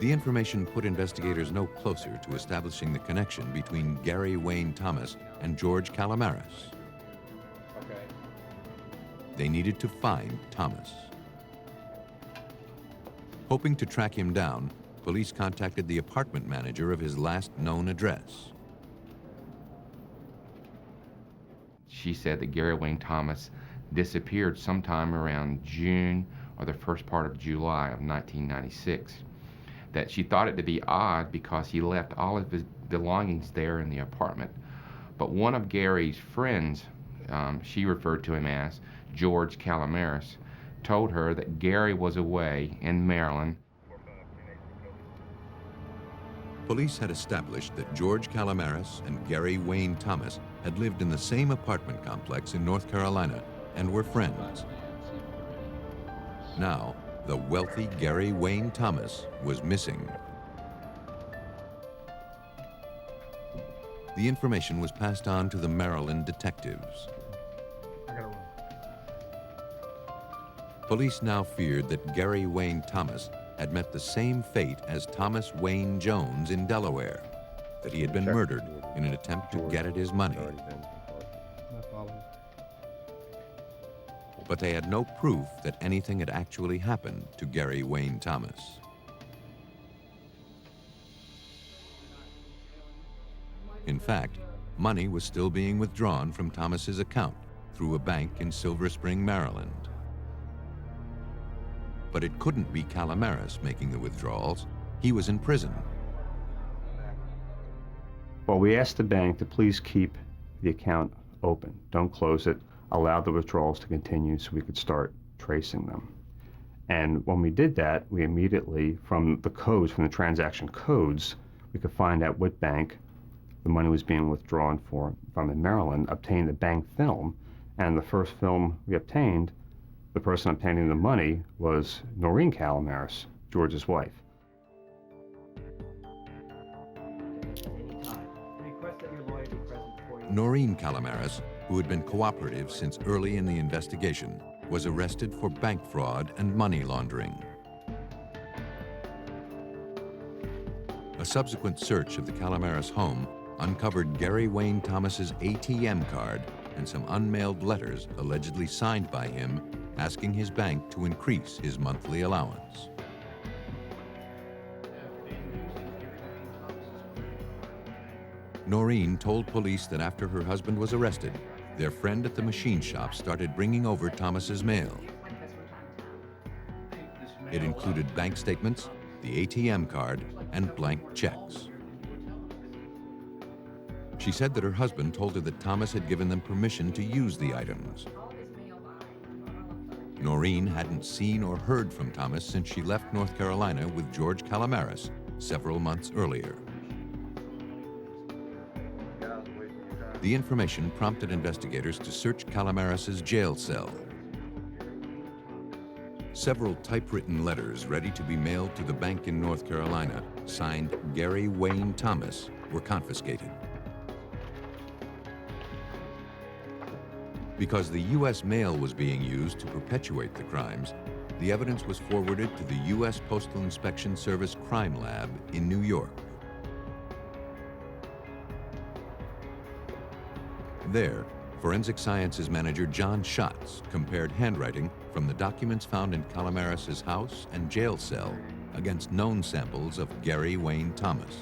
The information put investigators no closer to establishing the connection between Gary Wayne Thomas and George Calamaris. They needed to find Thomas. Hoping to track him down, police contacted the apartment manager of his last known address. She said that Gary Wayne Thomas disappeared sometime around June or the first part of July of 1996. That she thought it to be odd because he left all of his belongings there in the apartment. But one of Gary's friends, she referred to him as George Calamaris, told her that Gary was away in Maryland. Police had established that George Calamaris and Gary Wayne Thomas had lived in the same apartment complex in North Carolina and were friends. Now, the wealthy Gary Wayne Thomas was missing. The information was passed on to the Maryland detectives. Police now feared that Gary Wayne Thomas had met the same fate as Thomas Wayne Jones in Delaware, that he had been murdered in an attempt to get at his money. But they had no proof that anything had actually happened to Gary Wayne Thomas. In fact, money was still being withdrawn from Thomas's account through a bank in Silver Spring, Maryland. But it couldn't be Calamaris making the withdrawals. He was in prison. Well, we asked the bank to please keep the account open. Don't close it. Allow the withdrawals to continue so we could start tracing them. And when we did that, we immediately, from the codes, from the transaction codes, we could find out what bank the money was being withdrawn from in Maryland, obtained the bank film, and the first film we obtained, the person obtaining the money was Noreen Calamaris, George's wife. Noreen Calamaris, who had been cooperative since early in the investigation, was arrested for bank fraud and money laundering. A subsequent search of the Calamaris home uncovered Gary Wayne Thomas's ATM card and some unmailed letters allegedly signed by him asking his bank to increase his monthly allowance. Noreen told police that after her husband was arrested, their friend at the machine shop started bringing over Thomas's mail. It included bank statements, the ATM card, and blank checks. She said that her husband told her that Thomas had given them permission to use the items. Noreen hadn't seen or heard from Thomas since she left North Carolina with George Calamaris several months earlier. The information prompted investigators to search Calamaris's jail cell. Several typewritten letters ready to be mailed to the bank in North Carolina, signed Gary Wayne Thomas, were confiscated. Because the U.S. mail was being used to perpetuate the crimes, the evidence was forwarded to the U.S. Postal Inspection Service Crime Lab in New York. There, Forensic Sciences manager John Schatz compared handwriting from the documents found in Calamaris's house and jail cell against known samples of Gary Wayne Thomas.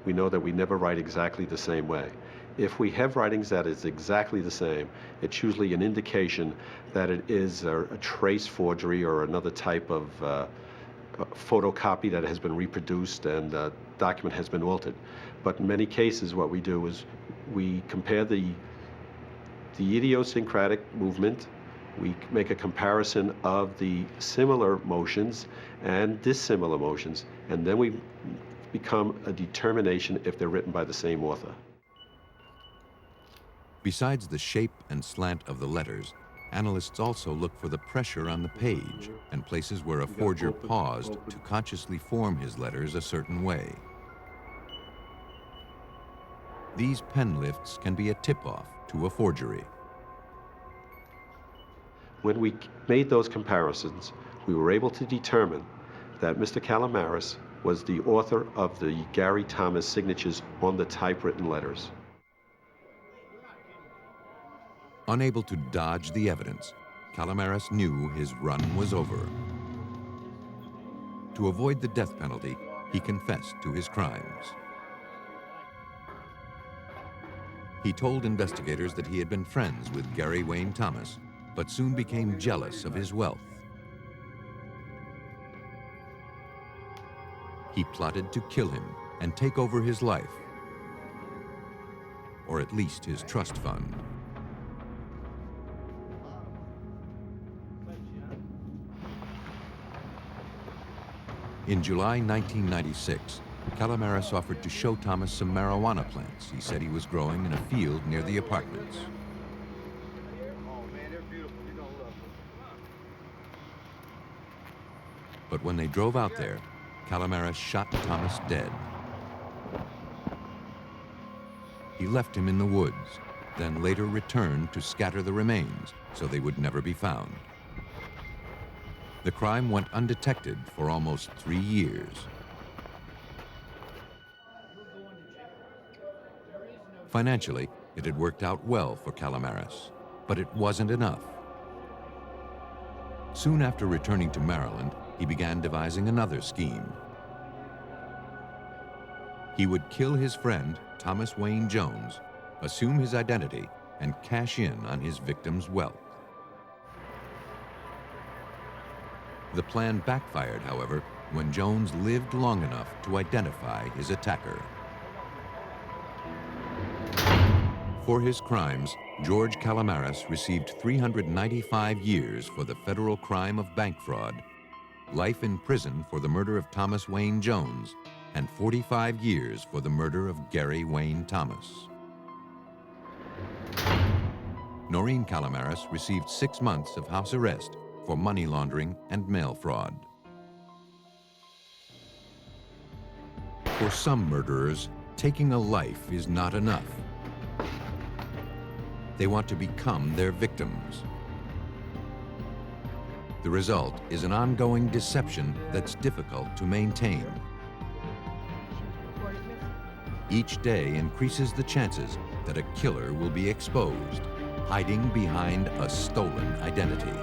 We know that we never write exactly the same way. If we have writings that is exactly the same, it's usually an indication that it is a trace forgery or another type of photocopy that has been reproduced and the document has been altered. But in many cases, what we do is we compare the idiosyncratic movement, we make a comparison of the similar motions and dissimilar motions, and then we become a determination if they're written by the same author. Besides the shape and slant of the letters, analysts also look for the pressure on the page and places where a forger paused to consciously form his letters a certain way. These pen lifts can be a tip-off to a forgery. When we made those comparisons, we were able to determine that Mr. Calamaris was the author of the Gary Thomas signatures on the typewritten letters. Unable to dodge the evidence, Calamaris knew his run was over. To avoid the death penalty, he confessed to his crimes. He told investigators that he had been friends with Gary Wayne Thomas, but soon became jealous of his wealth. He plotted to kill him and take over his life, or at least his trust fund. In July 1996, Calamaris offered to show Thomas some marijuana plants he said he was growing in a field near the apartments. But when they drove out there, Calamaris shot Thomas dead. He left him in the woods, then later returned to scatter the remains so they would never be found. The crime went undetected for almost 3 years. Financially, it had worked out well for Calamaris, but it wasn't enough. Soon after returning to Maryland, he began devising another scheme. He would kill his friend, Thomas Wayne Jones, assume his identity, and cash in on his victim's wealth. The plan backfired, however, when Jones lived long enough to identify his attacker. For his crimes, George Calamaris received 395 years for the federal crime of bank fraud, life in prison for the murder of Thomas Wayne Jones, and 45 years for the murder of Gary Wayne Thomas. Noreen Calamaris received 6 months of house arrest for money laundering and mail fraud. For some murderers, taking a life is not enough. They want to become their victims. The result is an ongoing deception that's difficult to maintain. Each day increases the chances that a killer will be exposed, hiding behind a stolen identity.